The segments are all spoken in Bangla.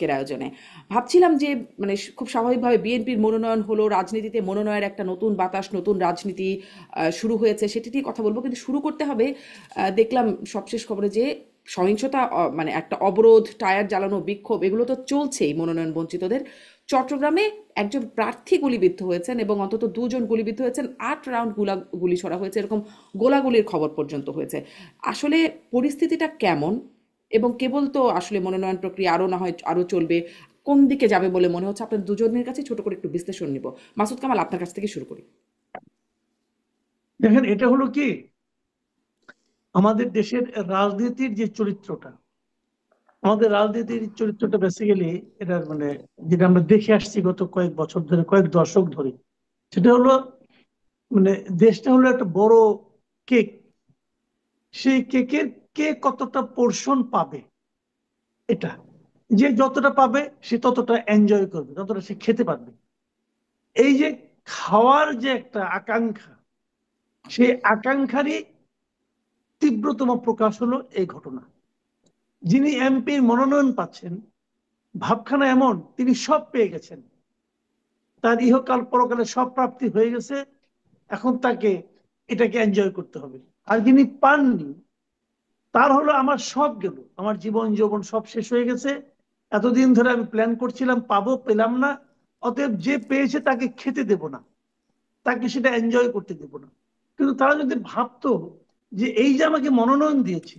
আজকের আয়োজনে। ভাবছিলাম যে মানে খুব স্বাভাবিকভাবে বিএনপির মনোনয়ন হলো, রাজনীতিতে মনোনয়নের একটা নতুন বাতাস, নতুন রাজনীতি শুরু হয়েছে, সেটি নিয়ে কথা বলবো। কিন্তু শুরু করতে হবে, দেখলাম সবশেষ খবরে যে সহিংসতা, মানে একটা অবরোধ, টায়ার জ্বালানো, বিক্ষোভ, এগুলো তো চলছেই মনোনয়ন বঞ্চিতদের। চট্টগ্রামে একজন প্রার্থী গুলিবিদ্ধ হয়েছেন এবং অন্তত দুজন গুলিবিদ্ধ হয়েছেন, 8 রাউন্ড গুলি ছড়া হয়েছে, এরকম গোলাগুলির খবর পর্যন্ত হয়েছে। আসলে পরিস্থিতিটা কেমন? এবং কেবল তো আসলে মনোনয়ন প্রক্রিয়া আরো না হয় আরো চলবে, কোন দিকে যাবে বলে মনে হচ্ছে? আপনার দুজনের কাছে ছোট করে একটু বিশ্লেষণ নিব। মাসুদ কামাল, আপনার কাছ থেকে শুরু করি। দেখেন, এটা হলো কি, আমাদের দেশের রাজনীতির যে চরিত্রটা, আমাদের রাজনীতির চরিত্রটা বেসিক্যালি এটার মানে যেটা আমরা দেখে আসছি গত কয়েক বছর ধরে, কয়েক দশক ধরে, সেটা হলো মানে দেশটা হলো একটা বড় কেক। সেই কেকের কে কতটা পোর্শন পাবে, এটা যে যতটা পাবে সে ততটা এনজয় করবে, ততটা সে খেতে পারবে। এই যে খাওয়ার যে একটা আকাঙ্ক্ষা, সেই আকাঙ্ক্ষারই তীব্রতম প্রকাশ হলো এই ঘটনা। যিনি এমপির মনোনয়ন পাচ্ছেন, ভাবখানা এমন তিনি সব পেয়ে গেছেন, তার ইহকাল পরকালে সব প্রাপ্তি হয়ে গেছে, এখন তাকে এটাকে এনজয় করতে হবে। আর যিনি পাননি, তার হলো আমার সব গেল, আমার জীবন যৌবন সব শেষ হয়ে গেছে, এতদিন ধরে আমি প্ল্যান করছিলাম পাবো, পেলাম না, অতএব যে পেয়েছে তাকে খেতে দেব না, তাকে সেটা এনজয় করতে দেব না। কিন্তু তারা যদি ভাবতো যে এই যে আমাকে মনোনয়ন দিয়েছে,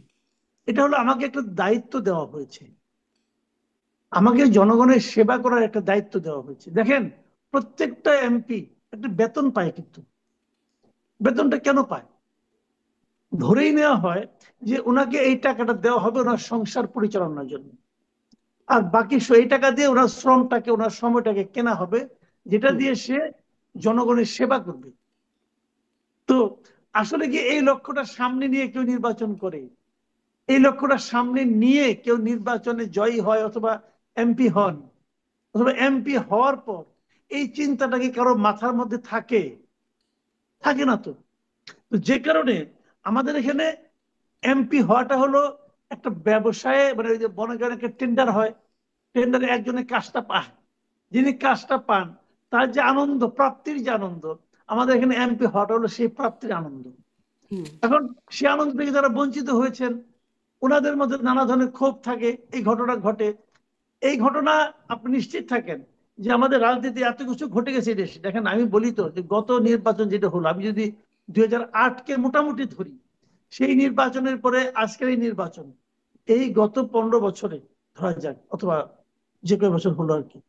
এটা হলো আমাকে একটা দায়িত্ব দেওয়া হয়েছে, আমাকে জনগণের সেবা করার একটা দায়িত্ব দেওয়া হয়েছে। দেখেন, প্রত্যেকটা এমপি একটা বেতন পায়, কিন্তু বেতনটা কেন পায়? ধরেই নেওয়া হয় যে ওনাকে এই টাকাটা দেওয়া হবে ওনার সংসার পরিচালনার জন্য, আর বাকি এই টাকা দিয়ে ওনার শ্রমটাকে, ওনার সময়টাকে কেনা হবে, যেটা হুম। দিয়ে সে জনগণের সেবা করবে। তো আসলে কি এই লক্ষ্যটা সামনে নিয়ে কেউ নির্বাচন করে? এই লক্ষ্যটা সামনে নিয়ে কেউ নির্বাচনে জয়ী হয় অথবা এমপি হন? অথবা এমপি হওয়ার পর এই চিন্তাটা কি কারো মাথার মধ্যে থাকে? থাকে না তো। তো যে কারণে আমাদের এখানে এমপি হওয়াটা হলো একটা ব্যবসায়ে, মানে ওই যে মনে করেন একটা টেন্ডার হয়, টেন্ডারে একজনের কাজটা পায়, যিনি কাজটা পান তার যে আনন্দ, প্রাপ্তির যে আনন্দ, আমাদের এখানে এমপি হওয়াটা হলো সেই প্রাপ্তির আনন্দ। হুম। এখন সে আনন্দ থেকে যারা বঞ্চিত হয়েছেন, ওনাদের মধ্যে নানা ধরনের ক্ষোভ থাকে, এই ঘটনা ঘটে। এই ঘটনা আপনি নিশ্চিত থাকেন যে আমাদের রাজনীতি এত কিছু ঘটে গেছে এই দেশে। দেখেন, আমি বলি তো যে গত নির্বাচন যেটা হলো, আমি যদি 2008-কে মোটামুটি ধরি, সেই নির্বাচনের পরে আজকের এই নির্বাচন, এই গত 15 বছরে ধরা যাক, অথবা যে কয় বছর হলো আর কি,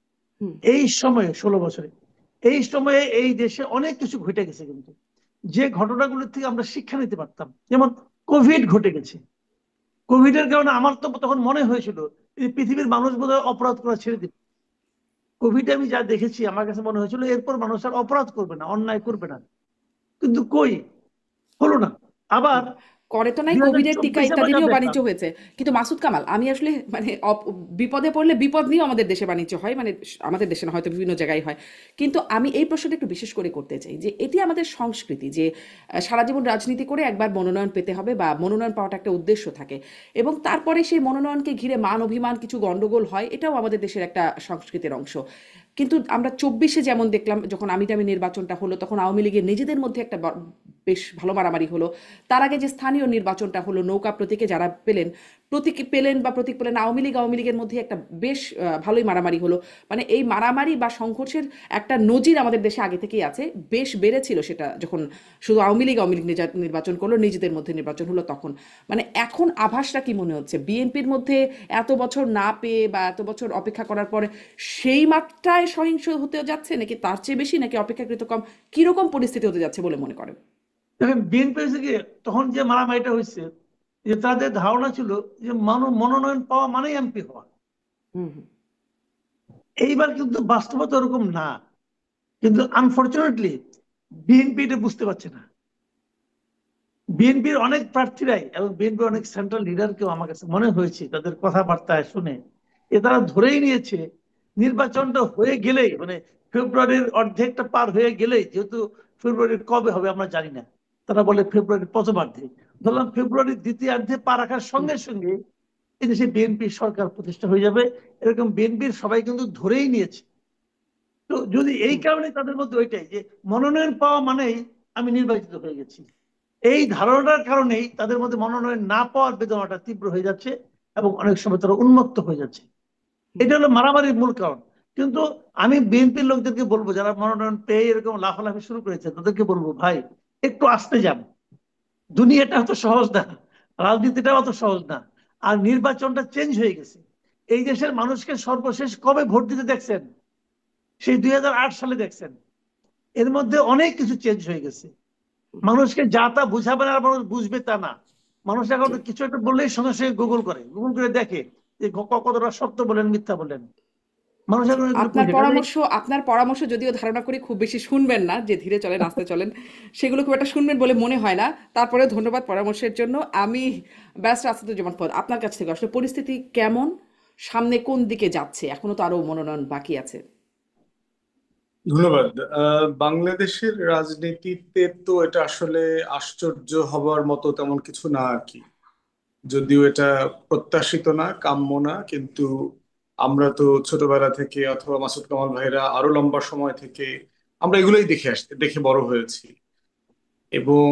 হুম। এই সময়ে 16 বছরে, এই সময়ে এই দেশে অনেক কিছু ঘটে গেছে। কিন্তু যে ঘটনাগুলোর থেকে আমরা শিক্ষা নিতে পারতাম, যেমন কোভিড ঘটে গেছে। কোভিড এর কারণে আমার তো তখন মনে হয়েছিল এই পৃথিবীর মানুষ বোধহয় অপরাধ করা ছেড়ে দিবে। কোভিডে আমি যা দেখেছি, আমার কাছে মনে হয়েছিল এরপর মানুষ আর অপরাধ করবে না, অন্যায় করবে না। কিন্তু কই, হলো না। আবার করে তো নাই, দুই হাজার কোভিডের টিকা চব্বিশে আমরা ইত্যাদি যা নিয়েও দেখলাম। বাণিজ্য হয়েছে। কিন্তু মাসুদ কামাল, আমি আসলে মানে বিপদে পড়লে বিপদ নিয়েও আমাদের দেশে বাণিজ্য হয়, মানে আমাদের দেশে না, হয়তো বিভিন্ন জায়গায় হয়। কিন্তু আমি এই প্রশ্নটা একটু বিশেষ করে করতে চাই যে এটি আমাদের সংস্কৃতি যে সারা জীবন রাজনীতি করে একবার মনোনয়ন পেতে হবে, বা মনোনয়ন পাওয়াটা একটা উদ্দেশ্য থাকে, এবং তারপরে সেই মনোনয়নকে ঘিরে মান অভিমান, কিছু গন্ডগোল হয়, এটাও আমাদের দেশের একটা সংস্কৃতির অংশ। কিন্তু আমরা 24-এ যেমন দেখলাম, যখন আমিটা আমি নির্বাচনটা হলো, তখন আওয়ামী লীগের নিজেদের মধ্যে একটা বেশ ভালো মারামারি হলো। তার আগে যে স্থানীয় নির্বাচনটা হলো, নৌকা প্রতীকে যারা পেলেন, প্রতীক পেলেন বা প্রতীক পেলেন, আওয়ামী লীগের মধ্যে একটা বেশ ভালোই মারামারি হলো। মানে এই মারামারি বা সংঘর্ষের একটা নজির আমাদের দেশে আগে থেকেই আছে। বেশ বেড়েছিল সেটা যখন শুধু আওয়ামী লীগ নির্বাচন করলো, নিজেদের মধ্যে নির্বাচন হলো তখন। মানে এখন আভাসটা কি মনে হচ্ছে বিএনপির মধ্যে? এত বছর না পেয়ে বা এত বছর অপেক্ষা করার পরে সেই মাত্রায় সহিংস হতে যাচ্ছে, নাকি তার চেয়ে বেশি, নাকি অপেক্ষাকৃত কম? কিরকম পরিস্থিতি হতে যাচ্ছে বলে মনে করেন? দেখেন, বিএনপি থেকে তখন যে মারামারিটা হয়েছে, যে তাদের ধারণা ছিল যে মনোনয়ন পাওয়া মানেই এমপি হওয়া। হুম। হুম। এইবার কিন্তু বাস্তবতা ওরকম না। কিন্তু আনফরচুনেটলি বিএনপি এটা বুঝতে পারছে না। বিএনপির অনেক প্রার্থীরাই এবং বিএনপির অনেক সেন্ট্রাল লিডারকেও আমার কাছে মনে হয়েছে তাদের কথাবার্তায় শুনে, তারা ধরেই নিয়েছে নির্বাচনটা হয়ে গেলেই, মানে ফেব্রুয়ারির অর্ধেকটা পার হয়ে গেলেই, যেহেতু ফেব্রুয়ারির কবে হবে আমরা জানি না, তারা বলে ফেব্রুয়ারির প্রথমার্ধে, ধরলাম ফেব্রুয়ারির দ্বিতীয়ার্ধে পা রাখার হুম। সঙ্গে সঙ্গে এদেশে বিএনপি সরকার প্রতিষ্ঠা হয়ে যাবে, এরকম বিএনপির সবাই কিন্তু ধরেই নিয়েছে। তো যদি এই হুম, কারণে তাদের মধ্যে ওইটাই যে মনোনয়ন পাওয়া মানেই আমি নির্বাচিত হয়ে গেছি, এই ধারণার কারণেই তাদের মধ্যে মনোনয়ন না পাওয়ার বেদনাটা তীব্র হয়ে যাচ্ছে এবং অনেক সময় তারা উন্মত্ত হয়ে যাচ্ছে। হুম। এটা হলো মারামারির মূল কারণ। কিন্তু আমি বিএনপির লোকদেরকে বলবো, যারা মনোনয়ন পেয়ে এরকম লাফালাফি শুরু করেছে, তাদেরকে বলবো, ভাই একটু আস্তে যান, দুনিয়াটা অত সহজ না, রাজনীতিটা অত সহজ না। আর নির্বাচনটা চেঞ্জ হয়ে গেছে। এই দেশের মানুষকে সর্বশেষ কবে ভোট দিতে দেখছেন? সেই 2008 সালে দেখছেন। এর মধ্যে অনেক কিছু চেঞ্জ হয়ে গেছে। মানুষকে যা তা বুঝাবে আর মানুষ বুঝবে তা না। মানুষ এখন জি। কিছু একটা বললেই সঙ্গে সঙ্গে গুগল করে, গুগল করে দেখে যে কতটা সত্য বলেন মিথ্যা বলেন। মানুষ জি, এখন এগুলো আপনার বুঝে কাজে। পরামর্শ আপনার পরামর্শ যদিও ধারণা করি খুব বেশি শুনবেন না, যে ধীরে চলেন আস্তে চলেন সেগুলো খুব একটা শুনবেন বলে মনে হয় না। তারপরে ধন্যবাদ পরামর্শের জন্য। আমি ব্যারিস্টার আসাদুজ্জামান ফয়েদ, আপনার কাছ থেকে আসলে পরিস্থিতি কেমন, সামনে কোন দিকে যাচ্ছে, এখনো তো আরো মনোনয়ন বাকি আছে। ধন্যবাদ। বাংলাদেশের রাজনীতিতে তো এটা আসলে আশ্চর্য হবার মতো তেমন কিছু না আর কি। যদিও এটা প্রত্যাশিত না, কাম্য না, কিন্তু আমরা তো ছোটবেলা থেকে অথবা মাসুদ কামাল ভাইরা আরো লম্বা সময় থেকে আমরা এগুলোই দেখে বড় হয়েছি। এবং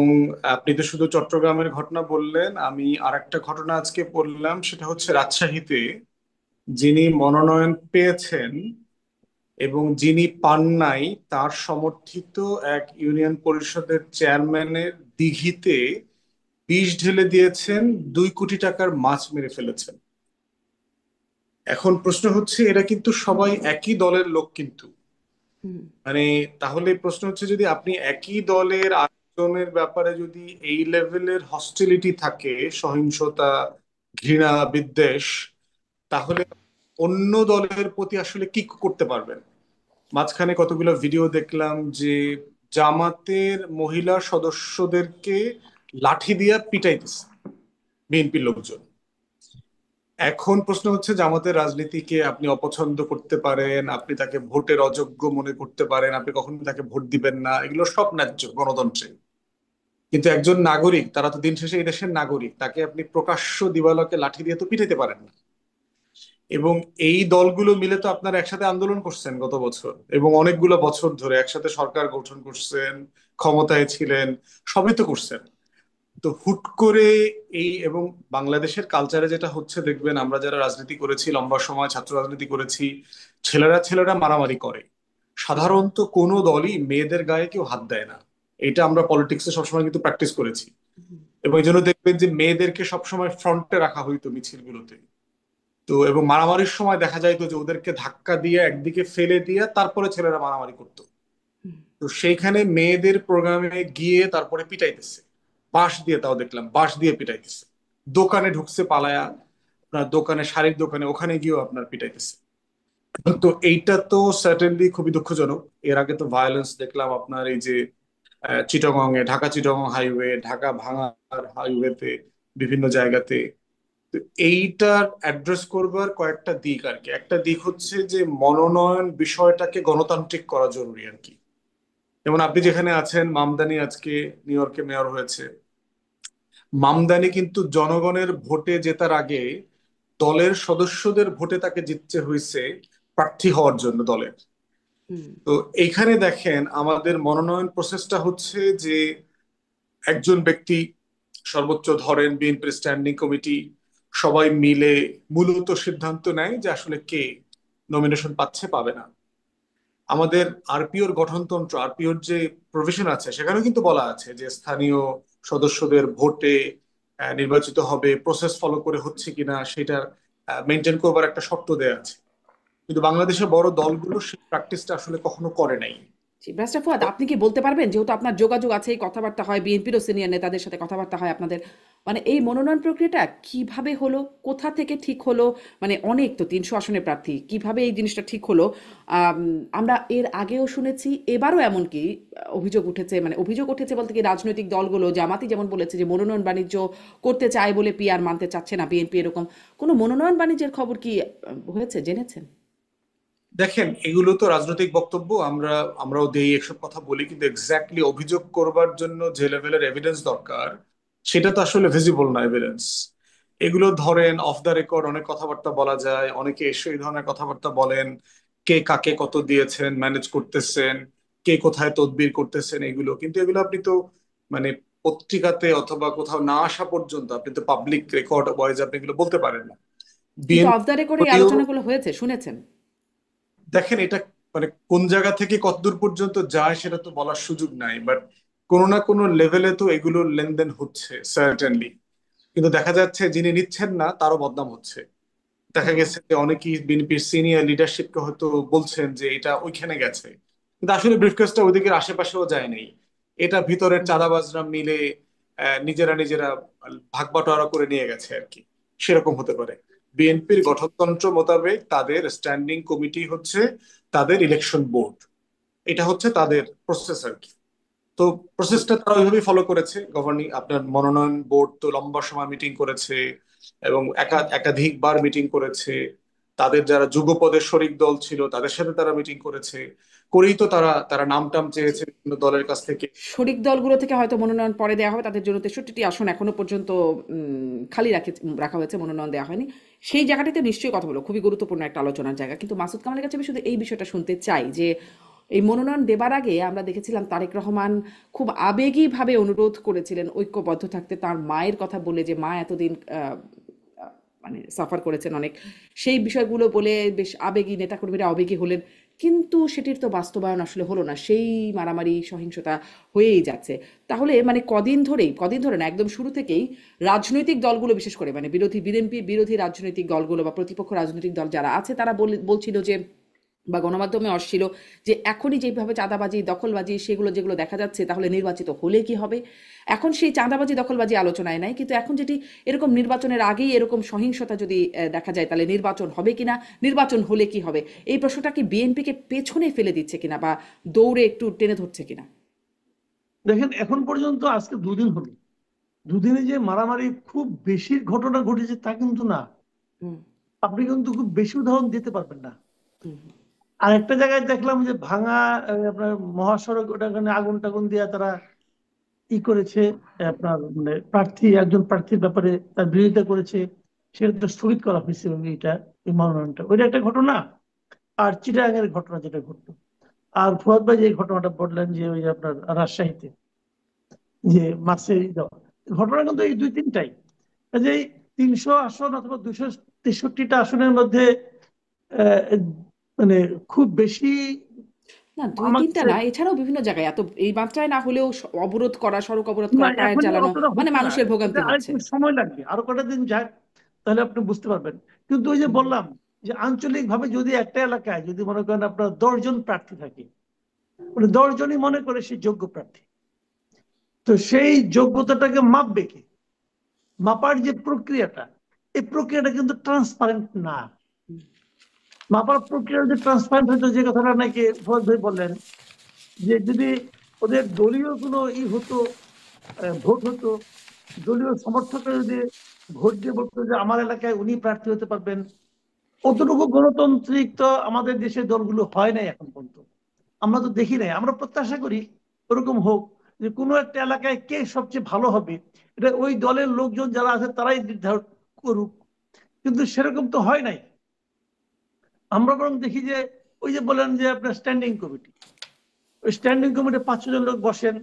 আপনি তো শুধু চট্টগ্রামের ঘটনা বললেন, আমি আরেকটা ঘটনা আজকে পড়লাম, সেটা হচ্ছে রাজশাহীতে যিনি মনোনয়ন পেয়েছেন এবং যিনি পান নাই, তার সমর্থিত এক ইউনিয়ন পরিষদের চেয়ারম্যানের দিঘিতে বিষ ঢেলে দিয়েছেন, 2 কোটি টাকার মাছ মেরে ফেলেছেন। এখন প্রশ্ন হচ্ছে, এরা কিন্তু সবাই একই দলের লোক কিন্তু, হুম, মানে তাহলে প্রশ্ন হচ্ছে, যদি আপনি একই দলের আরেকজনের ব্যাপারে যদি এই লেভেলের হস্টিলিটি থাকে, সহিংসতা, ঘৃণা, বিদ্বেষ, তাহলে অন্য দলের প্রতি আসলে কি করতে পারবেন? মাঝখানে কতগুলো ভিডিও দেখলাম যে জামাতের মহিলা সদস্যদেরকে লাঠি দিয়ে পিটাইতেছে বিএনপির লোকজন। এখন প্রশ্ন হচ্ছে, জামাতের রাজনীতিকে আপনি অপছন্দ করতে পারেন, আপনি তাকে ভোটের অযোগ্য মনে করতে পারেন, আপনি কখনো তাকে ভোট দিবেন না, এগুলো সব ন্যায্য গণতন্ত্রে। কিন্তু একজন নাগরিক, তারা তো দিন শেষে এই দেশের নাগরিক, তাকে আপনি প্রকাশ্য দিবালোকে লাঠি দিয়ে তো পিটাইতে পারেন না। এবং এই দলগুলো মিলে তো আপনারা একসাথে আন্দোলন করছেন গত বছর, এবং অনেকগুলো বছর ধরে একসাথে সরকার গঠন করছেন, ক্ষমতায় ছিলেন, সবই তো করছেন। তো হুট করে এবং বাংলাদেশের কালচারে যেটা হচ্ছে দেখবেন, আমরা যারা রাজনীতি করেছি, লম্বা সময় ছাত্র রাজনীতি করেছি, ছেলেরা ছেলেরা মারামারি করে। সাধারণত কোনো দলই মেয়েদের গায়ে কেউ হাত দেয় না। এটা আমরা পলিটিক্সে সবসময় কিন্তু প্র্যাকটিস করেছি। এবং এই জন্য দেখবেন যে মেয়েদেরকে সবসময় ফ্রন্টে রাখা হইতো মিছিলগুলোতে। তো এবং মারামারির সময় দেখা যাইতো যে ওদেরকে ধাক্কা দিয়ে একদিকে ফেলে দিয়ে তারপরে ছেলেরা মারামারি করতো। তো সেইখানে মেয়েদের প্রোগ্রামে গিয়ে তারপরে পিটাইতেছে, বাঁশ দিয়ে, তাও দেখলাম বাঁশ দিয়ে পিটাইতেছে। দোকানে ঢুকছে পালায়া, আপনার দোকানে, শাড়ির দোকানে, ওখানে গিয়েও আপনার পিটাইতেছে। তো এইটা তো সার্টেনলি খুবই দুঃখজনক। এর আগে তো ভায়োলেন্স দেখলাম আপনার এই যে চিটাগং এ, ঢাকা চিটাগং হাইওয়ে, ঢাকা ভাঙার হাইওয়েতে, বিভিন্ন জায়গাতে। তো এইটার অ্যাড্রেস করবার কয়েকটা দিক আর কি। একটা দিক হচ্ছে যে মনোনয়ন বিষয়টাকে গণতান্ত্রিক করা জরুরি আর কি। যেমন আপনি যেখানে আছেন, মামদানি আজকে নিউ ইয়র্কে মেয়র হয়েছে। মামদানি কিন্তু জনগণের ভোটে জেতার আগে দলের সদস্যদের ভোটে তাকে জিততে হয়েছে প্রার্থী হওয়ার জন্য দলের। হুম, তো এইখানে দেখেন, আমাদের মনোনয়ন প্রসেসটা হচ্ছে যে একজন ব্যক্তি, সর্বোচ্চ ধরেন বিএনপির স্ট্যান্ডিং কমিটি, সবাই মিলে মূলত সিদ্ধান্ত নেয় যে আসলে কে নমিনেশন পাচ্ছে পাবে না। আমাদের আরপিওর গঠনতন্ত্র, আরপিওর যে প্রভিশন আছে, সেখানে কিন্তু বলা আছে যে স্থানীয় সদস্যদের ভোটে নির্বাচিত হবে, প্রসেস ফলো করে হচ্ছে কিনা সেটা মেনটেন করবার একটা শর্ত দেয়া আছে। কিন্তু বাংলাদেশের বড় দলগুলো সেই প্র্যাকটিসটা আসলে কখনো করে নাই। জি, ব্যারিস্টার ফুয়াদ, আপনি কি বলতে পারবেন, যেহেতু আপনার যোগাযোগ আছে, এই কথাবার্তা হয় বিএনপিরও সিনিয়র নেতাদের সাথে কথাবার্তা হয় আপনাদের, মানে এই মনোনয়ন প্রক্রিয়াটা কিভাবে হলো, কোথা থেকে ঠিক হলো, মানে অনেক তো 300 আসনের প্রার্থী, কিভাবে এই জিনিসটা ঠিক হলো? আম, আমরা এর আগেও শুনেছি, এবারও এমনকি অভিযোগ উঠেছে, মানে অভিযোগ উঠেছে বলতে কি, রাজনৈতিক দলগুলো, জামাতি যেমন বলেছে যে মনোনয়ন বাণিজ্য করতে চায় বলে পিআর মানতে চাচ্ছে না বিএনপি, এরকম কোনো মনোনয়ন বাণিজ্যের খবর কি হয়েছে, জেনেছেন? দেখেন, এগুলো তো রাজনৈতিক বক্তব্য, আমরাও দেই, এসব কথা বলি, কিন্তু এক্স্যাক্টলি অভিযোগ করবার জন্য যে লেভেলের এভিডেন্স দরকার, সেটা তো আসলে ভিজিবল না এভিডেন্স। এগুলো ধরেন অফ দ্য রেকর্ড অনেক কথাবার্তা বলা যায়, অনেকে এসে এই ধরনের কথাবার্তা বলেন, কে কাকে কত দিয়েছেন, ম্যানেজ করতেছেন, কে কোথায় তদবির করতেছেন, এগুলো কিন্তু এগুলো আপনি তো মানে পত্রিকাতে অথবা কোথাও না আসা পর্যন্ত আপনি তো পাবলিক রেকর্ড ওয়াইজ আপনি এগুলো বলতে পারেন না। কিন্তু অফ বিএনপি দ্য রেকর্ড এই যদিও আলোচনাগুলো হয়েছে, শুনেছেন? দেখেন এটা মানে কোন জায়গা থেকে কতদূর পর্যন্ত যায় সেটা তো বলার সুযোগ নাই, বাট কোনো না কোনো লেভেলে তো এগুলোর লেনদেন হচ্ছে সার্টেনলি। কিন্তু দেখা যাচ্ছে যিনি নিচ্ছেন না তারও বদনাম হচ্ছে। দেখা গেছে যে অনেকেই বিএনপির সিনিয়র লিডারশিপকে হয়তো বলছেন যে এটা ওইখানে গেছে, কিন্তু আসলে ব্রিফকেসটা ওইদিকে আশেপাশেও যায় নাই। এটা ভিতরের চাঁদাবাজরা মিলে নিজেরা নিজেরা ভাগ বাটোয়ারা করে নিয়ে গেছে আর কি, সেরকম হতে পারে। বিএনপির গঠনতন্ত্র মোতাবেক তাদের স্ট্যান্ডিং কমিটি হচ্ছে তাদের ইলেকশন বোর্ড, এটা হচ্ছে তাদের প্রসেস আর কি। তো প্রসেসটা তারা ওইভাবেই ফলো করেছে। গভর্নিং আপনার মনোনয়ন বোর্ড তো লম্বা সময় মিটিং করেছে এবং একাধিকবার মিটিং করেছে। তাদের যারা যুগপদের শরিক দল ছিল তাদের সাথে তারা মিটিং করেছে, করেই তো তারা তারা নাম টাম চেয়েছে বিভিন্ন দলের কাছ থেকে। শরিক দলগুলো থেকে হয়তো মনোনয়ন পরে দেওয়া হবে, তাদের জন্য 63টি আসন এখনো পর্যন্ত খালি রাখা হয়েছে, মনোনয়ন দেওয়া হয়নি। সেই জায়গাটিতে নিশ্চয়ই কথা বলো, খুবই গুরুত্বপূর্ণ একটা আলোচনার জায়গা। কিন্তু মাসুদ কামালের কাছে আমি শুধু এই বিষয়টা শুনতে চাই যে এই মনোনয়ন দেবার আগে আমরা দেখেছিলাম তারেক রহমান খুব আবেগীভাবে অনুরোধ করেছিলেন ঐক্যবদ্ধ থাকতে, তার মায়ের কথা বলে যে মা এতদিন মানে সাফার করেছেন অনেক, সেই বিষয়গুলো বলে বেশ আবেগী, নেতাকর্মীরা আবেগী হলেন। কিন্তু সেটির তো বাস্তবায়ন আসলে হলো না, সেই মারামারি সহিংসতা হয়েই যাচ্ছে। তাহলে মানে কদিন ধরে না, একদম শুরু থেকেই রাজনৈতিক দলগুলো, বিশেষ করে মানে বিএনপি বিরোধী রাজনৈতিক দলগুলো বা প্রতিপক্ষ রাজনৈতিক দল যারা আছে তারা বলছিল যে, বা গণমাধ্যমে আসছিল যে এখনই যেভাবে চাঁদাবাজি দখলবাজি সেগুলো যেগুলো দেখা যাচ্ছে, তাহলে নির্বাচিত হলে কি হবে। এখন সেই চাঁদাবাজি দখলবাজি আলোচনায় নাই, কিন্তু এখন যেটি এরকম নির্বাচনের আগেই এরকম সহিংসতা যদি দেখা যায়, তাহলে নির্বাচন হবে কিনা, নির্বাচন হলে কি হবে, এই প্রশ্নটা কি বিএনপিকে পেছনে ফেলে দিচ্ছে কিনা বা দৌড়ে একটু টেনে ধরছে কিনা? দেখেন এখন পর্যন্ত আজকে দুদিন হলো, দুদিনে যে মারামারি খুব বেশি ঘটনা ঘটেছে তা কিন্তু না। হুম, আপনি কিন্তু খুব বেশি উদাহরণ দিতে পারবেন না। হুম, আর একটা জায়গায় দেখলাম যে ভাঙা আপনার মহাসড়ক, ওটাখানে আগুন টাগুন দিয়ে তারা ই করেছে, আপনার মানে একজন প্রার্থীর ব্যাপারে তার বিরোধিতা করেছে, সেটা স্থগিত করা হয়েছে। এবং এই মনোনয়নটা ওইটা একটা ঘটনা। আর চিটাগাংয়ের ঘটনা যেটা ঘটলো, আর ফুয়াদ ভাই যে ঘটনাটা বললেন যে ওই যে আপনার রাজশাহীতে যে মার্চের দেওয়া, ঘটনা কিন্তু এই দুই তিনটাই। যে 300 আসন অথবা 263টা আসনের মধ্যে আহ, মানে খুব বেশি না দুই আমার তিনটা কাছে না, এছাড়াও বিভিন্ন জায়গায় এত এই মাত্রায় না হলেও অবরোধ করা, সড়ক অবরোধ না, করা, টায়ার এখন জ্বালানো, অতটা মানে হচ্ছে না। মানুষের এটা ভোগান্তি হচ্ছে। আরেকটু সময় লাগবে, আরো কটা দিন যাক, তাহলে আপনি বুঝতে পারবেন। কিন্তু ওই যে হুম, বললাম যে আঞ্চলিক ভাবে যদি একটা এলাকায় যদি মনে করেন আপনার 10 জন প্রার্থী থাকে, মানে 10 জনই মনে করে সে যোগ্য প্রার্থী, তো সেই যোগ্যতাটাকে মাপবে কে? মাপার যে প্রক্রিয়াটা, এই প্রক্রিয়াটা কিন্তু ট্রান্সপারেন্ট না। মাপার প্রক্রিয়া যদি ট্রান্সপারেন্ট হতো, যে কথাটা নাকি ফৌজ ভাই বললেন, যে যদি ওদের দলীয় কোনো হতো, ভোট হতো, দলীয় সমর্থকরা যদি ভোট দিয়ে বলতো যে আমার এলাকায় উনি প্রার্থী হতে পারবেন, অতটুকু গণতান্ত্রিক তো আমাদের দেশের দলগুলো হয় নাই এখন পর্যন্ত। আমরা তো দেখি নাই। আমরা প্রত্যাশা করি ওরকম হোক, যে কোনো একটা এলাকায় কে সবচেয়ে ভালো হবে এটা ওই দলের লোকজন যারা আছে তারাই নির্ধারণ করুক, কিন্তু সেরকম তো হয় নাই। আমরা বরং দেখি যে ওই যে বলেন যে আপনার স্ট্যান্ডিং কমিটি, ওই স্ট্যান্ডিং কমিটি 5-6 জন লোক বসেন,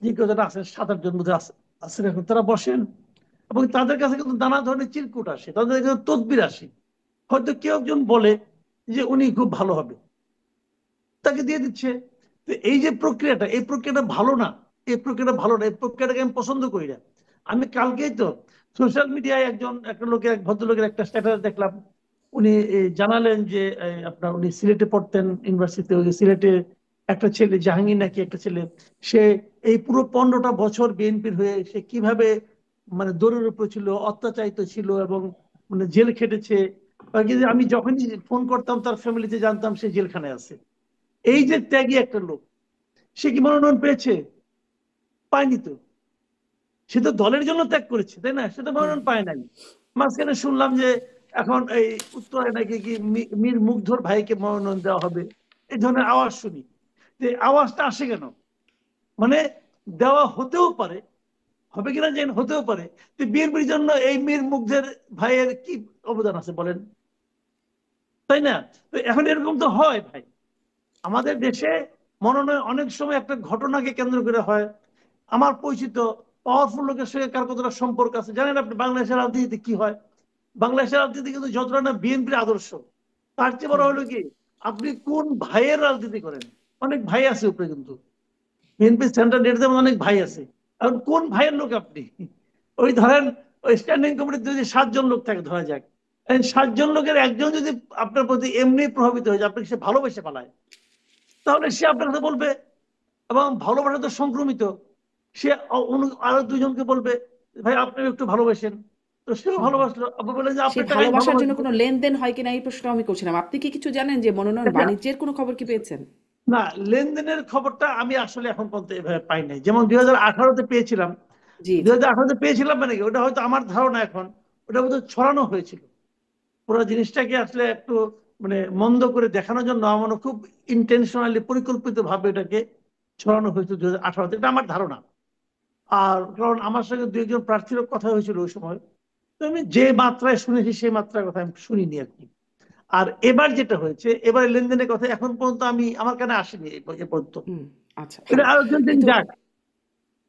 যে কথাটা আছে 7-8 জন বোধহয় আছেন এখন, তারা বসেন এবং তাদের কাছে কিন্তু নানা ধরনের চিরকুট আসে, তাদের কাছে তদবির আসে। হয়তো কেউ একজন বলে যে উনি খুব ভালো হবে, তাকে দিয়ে দিচ্ছে। তো এই যে প্রক্রিয়াটা, এই প্রক্রিয়াটা ভালো না, এই প্রক্রিয়াটা ভালো না, এই প্রক্রিয়াটাকে আমি পছন্দ করি না। আমি কালকেই তো সোশ্যাল মিডিয়ায় এক ভদ্রলোকের একটা স্ট্যাটাস দেখলাম। উনি জানালেন যে আপনার উনি সিলেটে পড়তেন ইউনিভার্সিটিতে, ওই সিলেটে একটা ছেলে জাহাঙ্গীর নাকি একটা ছেলে, সে এই পুরো 15টা বছর বিএনপির হয়ে সে কিভাবে মানে দৌড়ের উপর ছিল, অত্যাচারিত ছিল এবং মানে জেল খেটেছে। কিন্তু আমি যখনই ফোন করতাম তার ফ্যামিলিতে জানতাম সে জেলখানায় আছে। এই যে ত্যাগী একটা লোক, সে কি মনোনয়ন পেয়েছে? পায়নি তো। সে তো দলের জন্য ত্যাগ করেছে, তাই না? সে তো হুম, মনোনয়ন পায় নাই। মাঝখানে শুনলাম যে এখন এই উত্তরায় নাকি কি মীর মুগ্ধর ভাইকে মনোনয়ন দেওয়া হবে, এই ধরনের আওয়াজ শুনি। যে আওয়াজটা আসে কেন? মানে দেওয়া হতেও পারে, হবে কিনা জানি না, হতেও পারে। তো বিএনপির জন্য এই মীর মুগ্ধের ভাইয়ের কি অবদান আছে বলেন, তাই না? তো এখন এরকম তো হয় ভাই, আমাদের দেশে মনোনয়ন অনেক সময় একটা ঘটনাকে কেন্দ্র করে হয়। আমার পরিচিত পাওয়ারফুল লোকের সঙ্গে কার কতটা সম্পর্ক আছে জানেন আপনি? বাংলাদেশের রাজনীতিতে কি হয়, বাংলাদেশের রাজনীতি কিন্তু যতটা না বিএনপির আদর্শ, তার চেয়ে বড় হুম হলো কি আপনি কোন ভাইয়ের রাজনীতি করেন। অনেক ভাই আছে উপরে, কিন্তু বিএনপি সেন্ট্রাল লিডারদের মধ্যে অনেক ভাই আছে। এখন কোন ভাইয়ের লোক আপনি? ওই ধরেন ওই স্ট্যান্ডিং কমিটিতে যদি 7 জন লোক থাকে ধরা যাক, এই 7 জন লোকের একজন যদি আপনার প্রতি এমনি প্রভাবিত হয়ে যায়, আপনাকে সে ভালোবেসে পালায়, তাহলে সে আপনার কথা বলবে। এবং ভালোবাসা তো সংক্রমিত, সে আরো 2 জনকে বলবে ভাই আপনি একটু ভালোবাসেন, তো সেও হুম হুম। ভালোবাসলো, আপনি বললেন যে সেই আপনার টাকা আমি ভালোবাসার জন্য ভালোবাসবো। কোনো লেনদেন হয় কিনা এই প্রশ্ন আমি করছিলাম। আপনি কি কিছু জানেন যে মনোনয়ন আচ্ছা, বাণিজ্যের কোনো খবর কি পেয়েছেন? না, লেনদেনের খবরটা আমি আসলে এখন পর্যন্ত এভাবে পাই নাই। যেমন 2018-তে পেয়েছিলাম, জি দুই জি। হাজার আঠারোতে পেয়েছিলাম মানে কি, ওটা হয়তো আমার ধারণা এখন ওটা হয়তো ছড়ানো হয়েছিল। পুরো জিনিসটাকে আসলে একটু মানে মন্দ করে দেখানোর জন্য আমার মনে হয় খুব ইন্টেনশনালি পরিকল্পিত ভাবে এটাকে ছড়ানো হয়েছিল 2018-তে, এটা আমার ধারণা। আর কারণ আমার সঙ্গে 2 একজন প্রার্থীরও কথা হয়েছিল ওই সময়, তো আমি যে মাত্রায় শুনেছি সেই মাত্রার কথা আমি শুনিনি আর কি। আর এবার যেটা হয়েছে, এবার লেনদেনের কথা এখন পর্যন্ত আমি আমার কানে আসেনি এ পর্যন্ত। হুম আচ্ছা এটা ভালো। আরো 2 দিন কিন্তু যাক,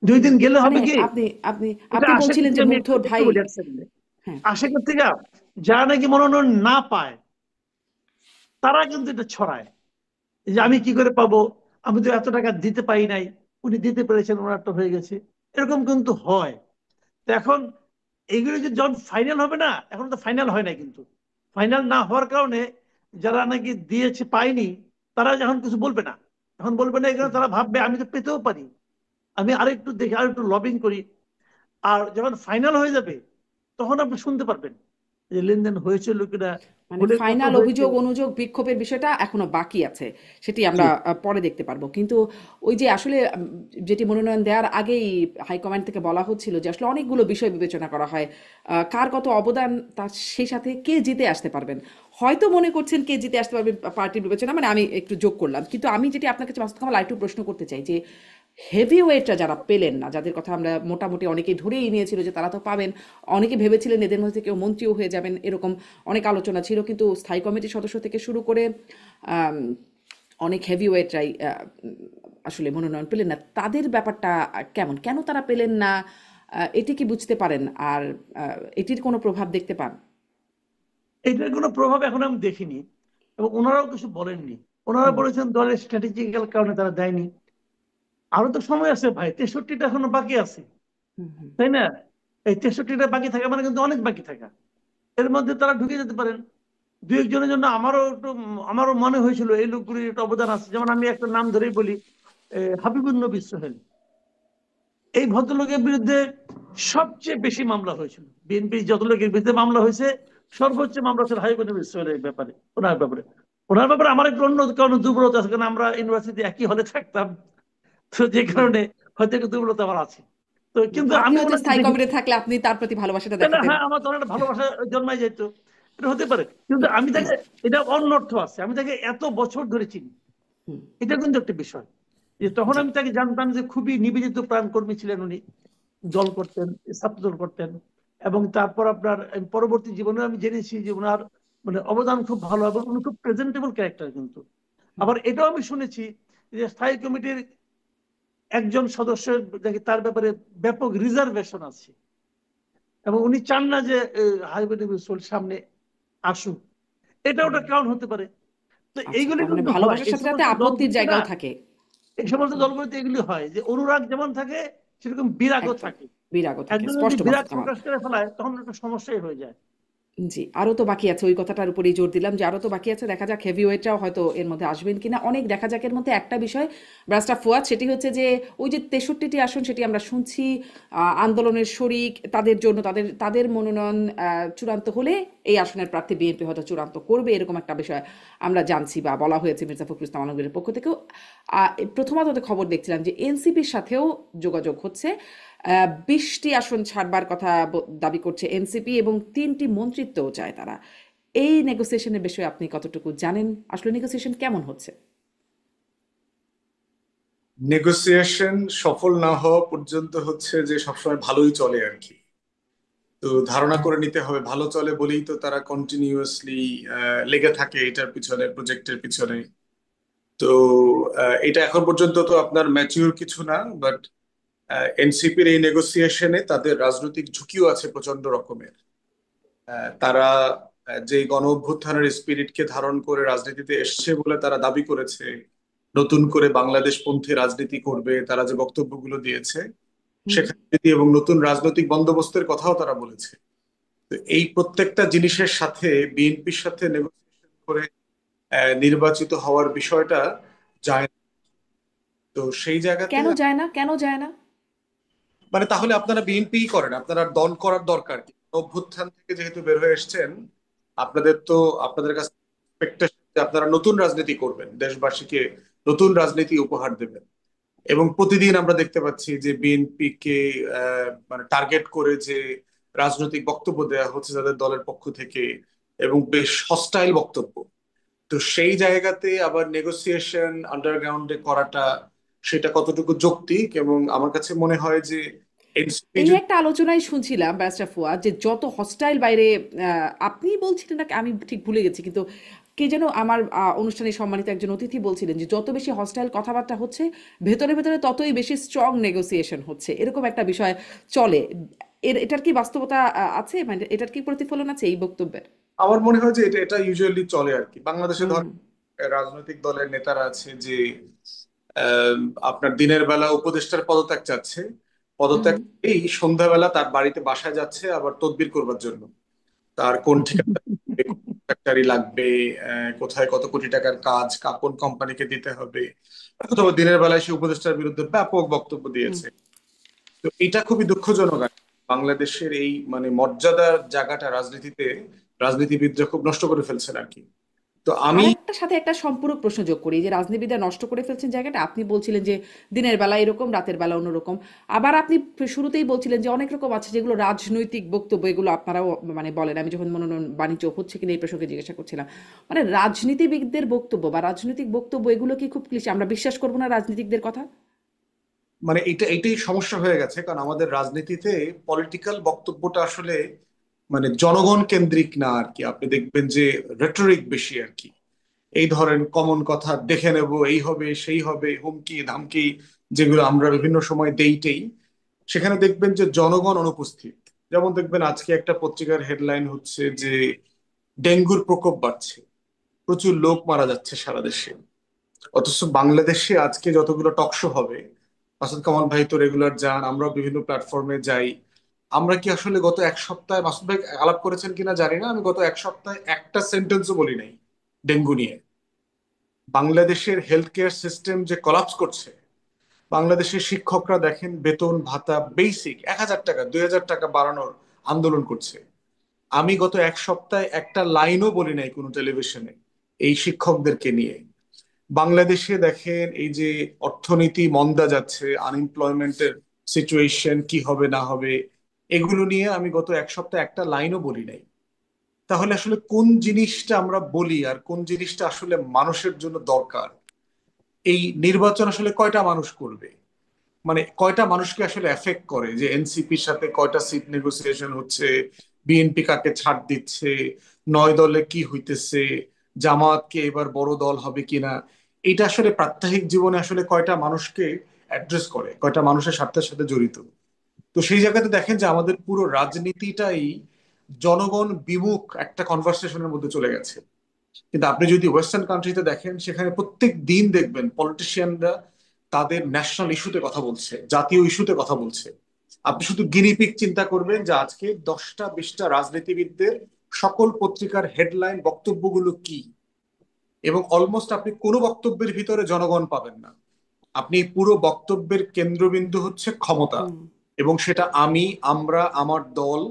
2 দিন গেলে মানে হবে কি, আপনি আপনি এটা আপনি আসে বলছিলেন করতে যে আমি একটু মুগ্ধর একটু ভাই। বলি এক সেকেন্ডে। হ্যাঁ। আসে করতে যারা নাকি মনোনয়ন না পায় তারা কিন্তু এটা ছড়ায় যে আমি কি করে পাবো, আমি তো এত টাকা দিতে পারি নাই, উনি দিতে পেরেছেন ওনারটা হয়ে গেছে, এরকম কিন্তু হয়। তো এখন এইগুলো যে যখন ফাইনাল হবে না, এখন তো ফাইনাল হয় না, কিন্তু ফাইনাল না হওয়ার কারণে যারা নাকি দিয়েছে পায়নি তারা যখন কিছু বলবে না, এখন বলবে না এখানে, তারা ভাববে আমি তো পেতেও পারি, আমি আরেকটু দেখি আরেকটু লবিং করি। আর যখন ফাইনাল হয়ে যাবে তখন আপনি শুনতে পারবেন যে লেনদেন হয়েছিল কিনা, মানে হলে কত ফাইনাল হয়েছে। অভিযোগ অনুযোগ বিক্ষোভের বিষয়টা এখনো বাকি আছে, সেটি জি, আমরা পরে দেখতে পারবো। কিন্তু ওই যে আসলে যেটি মনোনয়ন দেওয়ার আগেই হাইকমান্ড থেকে বলা হচ্ছিল যে আসলে অনেকগুলো বিষয় বিবেচনা করা হয়, কার কত অবদান, তার সেই সাথে কে জিতে আসতে পারবেন। হয়তো মনে করছেন কে জিতে আসতে পারবেন পার্টির বিবেচনা, মানে আমি একটু যোগ করলাম। কিন্তু আমি যেটি আপনার কাছে মাসুদ কামাল আরেকটু প্রশ্ন করতে চাই যে হেভি ওয়েটরা যারা পেলেন না, যাদের কথা আমরা মোটামুটি অনেকেই ধরেই নিয়েছিল যে তারা তো পাবেন, অনেকে ভেবেছিলেন এদের মধ্যে কেউ মন্ত্রীও হয়ে যাবেন, এরকম অনেক আলোচনা ছিল, কিন্তু স্থায়ী কমিটির সদস্য থেকে শুরু করে আম, অনেক হেভি ওয়েটরাই আসলে মনোনয়ন পেলেন না। তাদের ব্যাপারটা কেমন, কেন তারা পেলেন না, এটি কি বুঝতে পারেন? আর এটির কোনো প্রভাব দেখতে পান? এটার কোনো প্রভাব এখন আমি দেখিনি, এবং ওনারাও কিছু বলেননি। ওনারা হুম বলেছেন দলের স্ট্র্যাটেজিক্যাল কারণে তারা দেয়নি। আরো তো সময় আছে ভাই, 63টা এখনো বাকি আছে, হুম হুম। তাই না? এই 63টা বাকি থাকা মানে কিন্তু অনেক বাকি থাকা, এর মধ্যে তারা ঢুকে যেতে পারেন। 2 একজনের জন্য আমারও একটু আমারও মনে হয়েছিল এই লোকগুলির একটা অবদান আছে। যেমন আমি একটা নাম ধরেই বলি, হাবিবুন নবী সোহেল। এই ভদ্রলোকের বিরুদ্ধে সবচেয়ে বেশি মামলা হয়েছিল, বিএনপির যত লোকের বিরুদ্ধে মামলা হয়েছে সর্বোচ্চ মামলা ছিল হাবিবুন নবী সোহেলের ব্যাপারে, ওনার ব্যাপারে আমার একটু অন্য কারণে দুর্বলতা আছে, কারণ আমরা ইউনিভার্সিটি একই হলে থাকতাম, তো যে হুম। কারণে হয়তো একটু দুর্বলতা আমার আছে। তো কিন্তু আপনি আমি হয়তো ওনাকে স্থায়ী দেখি, কমিটি থাকলে আপনি তার প্রতি ভালোবাসাটা তাই না? দেখাতেন। হ্যাঁ, আমার তখন একটা ভালোবাসা জন্মায় যেত, এটা হতে পারে। কিন্তু আমি তাকে, এটা অনর্থ আছে, আমি তাকে এত বছর ধরে চিনি, হুম। এটা কিন্তু একটা বিষয়। যে তখন জি। আমি তাকে জানতাম যে খুবই নিবেদিত প্রাণ কর্মী ছিলেন উনি, দল করতেন, ছাত্র দল করতেন। এবং তারপর আপনার পরবর্তী জীবনে আমি জেনেছি যে ওনার মানে অবদান খুব ভালো, এবং উনি খুব প্রেজেন্টেবল ক্যারেক্টার কিন্তু। হুম আবার এটাও আমি শুনেছি যে স্থায়ী কমিটির একজন সদস্যের নাকি তার ব্যাপারে ব্যাপক রিজার্ভেশন আছে, এবং উনি চান না যে হাইবে সামনে আসুক। এটা হুম। ওটা কারণ হতে পারে। তো আচ্ছা, এইগুলি তার মানে কিন্তু হয় ভালোবাসার এই সাথে সাথে সমস্ত আপত্তির দলগুলিতে না, জায়গাও থাকে। এই সমস্ত দলগুলিতে এগুলি হয় যে অনুরাগ যেমন থাকে সেরকম বিরাগও একদম থাকে। বিরাগও থাকে, একজন যদি স্পষ্ট বিরাগ মাসুদ কামাল। প্রকাশ করে ফেলায় তখন একটা সমস্যাই হয়ে যায়। জি, আরো তো বাকি আছে, ওই কথাটার উপরেই জোর দিলাম যে আরো তো বাকি আছে। দেখা যাক হেভি ওয়েটরাও হয়তো এর মধ্যে আসবেন কিনা। অনেক দেখা যাক। এর মধ্যে একটা বিষয় ব্রাস্টার ফুয়াদ, সেটি হচ্ছে যে ওই যে 63টি আসন, সেটি আমরা শুনছি আন্দোলনের শরিক, তাদের জন্য তাদের তাদের মনোনয়ন চূড়ান্ত হলে এই আসনের প্রার্থী বিএনপি হয়তো চূড়ান্ত করবে, এরকম একটা বিষয় আমরা জানছি বা বলা হয়েছে মির্জা ফখরুল ইসলাম আলমগীরের পক্ষ থেকেও। প্রথম আলোতে খবর দেখছিলাম যে এনসিপির সাথেও যোগাযোগ হচ্ছে, 20টি আসন ছাড়বার কথা দাবি করছে এনসিপি, এবং 3টি মন্ত্রিত্বও চায় তারা। এই নেগোসিয়েশনের বিষয়ে আপনি কতটুকু জানেন? আসলে নেগোসিয়েশন কেমন হচ্ছে? নেগোসিয়েশন সফল না হওয়া পর্যন্ত হচ্ছে যে সবসময় ভালোই চলে আর কি। তো ধারণা করে নিতে হবে ভালো চলে বলেই তো তারা কন্টিনিউয়াসলি লেগে থাকে এটার পিছনে, প্রজেক্টের পিছনে। তো এটা এখন পর্যন্ত তো আপনার ম্যাচিউর কিছু না, বাট এনসিপির এই নেগোসিয়েশনে তাদের রাজনৈতিক ঝুঁকিও আছে প্রচন্ড রকমের। তারা যে গণ অভ্যুত্থানের স্পিরিটকে ধারণ করে রাজনীতিতে এসছে বলে তারা দাবি করেছে নতুন করে বাংলাদেশ পন্থী রাজনীতি করবে, তারা যে বক্তব্যগুলো দিয়েছে হুম। সেখানে এবং নতুন রাজনৈতিক বন্দোবস্তের কথাও তারা বলেছে। তো এই প্রত্যেকটা জিনিসের সাথে বিএনপির সাথে নেগোসিয়েশন করে নির্বাচিত হওয়ার বিষয়টা যায় না। তো সেই জায়গাতে কেন যায় না, কেন যায় না? মানে তাহলে আপনারা বিএনপি করেন, আপনারা দল করার দরকার কি? অভ্যুত্থান থেকে যেহেতু বের হয়ে এসেছেন, আপনাদের তো আপনাদের কাছে expectation যে আপনারা নতুন রাজনীতি করবেন, দেশবাসীকে নতুন রাজনীতি উপহার দেবেন। এবং প্রতিদিন আমরা দেখতে পাচ্ছি যে বিএনপি কে মানে টার্গেট করে যে রাজনৈতিক বক্তব্য দেওয়া হচ্ছে তাদের দলের পক্ষ থেকে, এবং বেশ হস্টাইল বক্তব্য। তো সেই জায়গাতে আবার নেগোসিয়েশন আন্ডারগ্রাউন্ডে করাটা সেটা কতটুকু যৌক্তিক? এবং আমার কাছে মনে হয় যে এনসিপি এই যদি একটা আলোচনায় শুনছিলাম ব্যারিস্টার ফুয়াদ, যে যত হস্টাইল বাইরে, আপনি বলছিলেন নাকি আমি ঠিক ভুলে গেছি, কিন্তু কে যেন আমার অনুষ্ঠানে সম্মানিত একজন অতিথি বলছিলেন যে যত বেশি হস্টাইল কথাবার্তা হচ্ছে ভেতরে ভেতরে ততই বেশি স্ট্রং নেগোসিয়েশন হচ্ছে, এরকম একটা বিষয় চলে। এটার কি বাস্তবতা আছে, মানে এটার কি প্রতিফলন আছে এই বক্তব্যের? আমার মনে হয় যে এটা এটা ইউজুয়ালি চলে আর কি। বাংলাদেশে হুম। ধর রাজনৈতিক দলের নেতারা আছে যে আহ, আপনার দিনের বেলা উপদেষ্টার পদত্যাগ চাচ্ছে, হুম। পদত্যাগ হুম। এই সন্ধ্যাবেলা তার বাড়িতে বাসায় যাচ্ছে আবার তদবির করবার জন্য। তার কোন ঠিকানা লাগবে, কোন ফ্যাক্টরি লাগবে, কোথায় কত কোটি টাকার কাজ, কোন কোম্পানিকে দিতে হবে, অথবা দিনের বেলায় সে উপদেষ্টার বিরুদ্ধে ব্যাপক বক্তব্য হুম। দিয়েছে। তো এটা খুবই দুঃখজনক আর কি। বাংলাদেশের এই মানে মর্যাদার জায়গাটা রাজনীতিতে রাজনীতিবিদরা খুব নষ্ট করে ফেলছেন আর কি। তো আর আমি একটা সাথে একটা সম্পূরক প্রশ্ন যোগ করি, যে রাজনীতিবিদরা নষ্ট করে ফেলছেন জায়গাটা, আপনি বলছিলেন যে দিনের বেলা এরকম, রাতের বেলা অন্যরকম। আবার আপনি শুরুতেই বলছিলেন যে অনেক রকম আছে যেগুলো রাজনৈতিক বক্তব্য, এগুলো আপনারাও মানে বলেন। আমি যখন মনোনয়ন বাণিজ্য হচ্ছে কিনা এই প্রসঙ্গে জিজ্ঞাসা করছিলাম, মানে রাজনীতিবিদদের বক্তব্য বা রাজনৈতিক বক্তব্য এগুলো কি খুব ক্লিশে, আমরা বিশ্বাস করবো না রাজনীতিকদের কথা? মানে এটাই সমস্যা হয়ে গেছে, কারণ আমাদের রাজনীতিতে পলিটিক্যাল বক্তব্যটা আসলে মানে জনগণ কেন্দ্রিক না আর কি। আপনি দেখবেন যে রেটরিক বেশি আর কি। এই ধরেন কমন কথা, দেখে নেব, এই হবে সেই হবে, হুমকি ধামকি যেগুলো আমরা বিভিন্ন সময় দেইটেই, সেখানে দেখবেন যে জনগণ অনুপস্থিত। যেমন দেখবেন আজকে একটা পত্রিকার হেডলাইন হচ্ছে যে ডেঙ্গুর প্রকোপ বাড়ছে, প্রচুর লোক মারা যাচ্ছে সারা দেশে। অথচ বাংলাদেশে আজকে যতগুলো টকশো হবে, মাসুদ কামাল ভাই তো রেগুলার যান, আমরাও বিভিন্ন প্ল্যাটফর্মে যাই, আমরা কি আসলে গত এক সপ্তাহে, মাসুদ ভাই আলাপ করেছেন কিনা জানি না, আমি গত এক সপ্তাহে একটা সেন্টেন্সও বলি নাই ডেঙ্গু নিয়ে। বাংলাদেশের হেলথ কেয়ার সিস্টেম যে কলাপস করছে, বাংলাদেশের শিক্ষকরা দেখেন বেতন ভাতা বেসিক 1,000 টাকা 2,000 টাকা বাড়ানোর আন্দোলন করছে। আমি গত এক সপ্তাহে একটা লাইনও বলি নাই কোনো টেলিভিশনে এই শিক্ষকদেরকে নিয়ে। বাংলাদেশে দেখেন এই যে অর্থনীতি মন্দা যাচ্ছে, আনএমপ্লয়মেন্টের সিচুয়েশন কি হবে না হবে, এগুলো নিয়ে আমি গত এক সপ্তাহে একটা লাইনও বলি নাই। তাহলে আসলে কোন জিনিসটা আমরা বলি আর কোন জিনিসটা আসলে মানুষের জন্য দরকার? এই নির্বাচন আসলে কয়টা মানুষ করবে? মানে কয়টা মানুষকে আসলে এফেক্ট করে যে এনসিপির সাথে কয়টা সিট নেগোসিয়েশন হচ্ছে, বিএনপি কাকে ছাড় দিচ্ছে, 9 দলে কি হইতেছে, জামাতকে এবার বড় দল হবে কিনা? এটা আসলে প্রাত্যহিক জীবনে আসলে কয়টা মানুষকে অ্যাড্রেস করে, কয়টা মানুষের স্বার্থের সাথে জড়িত? তো সেই জায়গাতে দেখেন যে আমাদের পুরো রাজনীতিটাই জনগণ বিমুখ একটা কনভারসেশনের মধ্যে চলে গেছে। কিন্তু আপনি যদি ওয়েস্টার্ন কান্ট্রিতে দেখেন, সেখানে প্রত্যেক দিন দেখবেন পলিটিশিয়ানরা তাদের ন্যাশনাল ইস্যুতে কথা বলছে, জাতীয় ইস্যুতে কথা বলছে। আপনি শুধু গিনিপিগ চিন্তা করবেন যে আজকে 10টা 20টা রাজনীতিবিদদের সকল পত্রিকার হেডলাইন বক্তব্যগুলো কি, এবং অলমোস্ট আপনি কোনো বক্তব্যের ভিতরে জনগণ পাবেন না। আপনি পুরো বক্তব্যের কেন্দ্রবিন্দু হচ্ছে ক্ষমতা, হুম। এবং সেটা আমি, আমরা, আমার দল,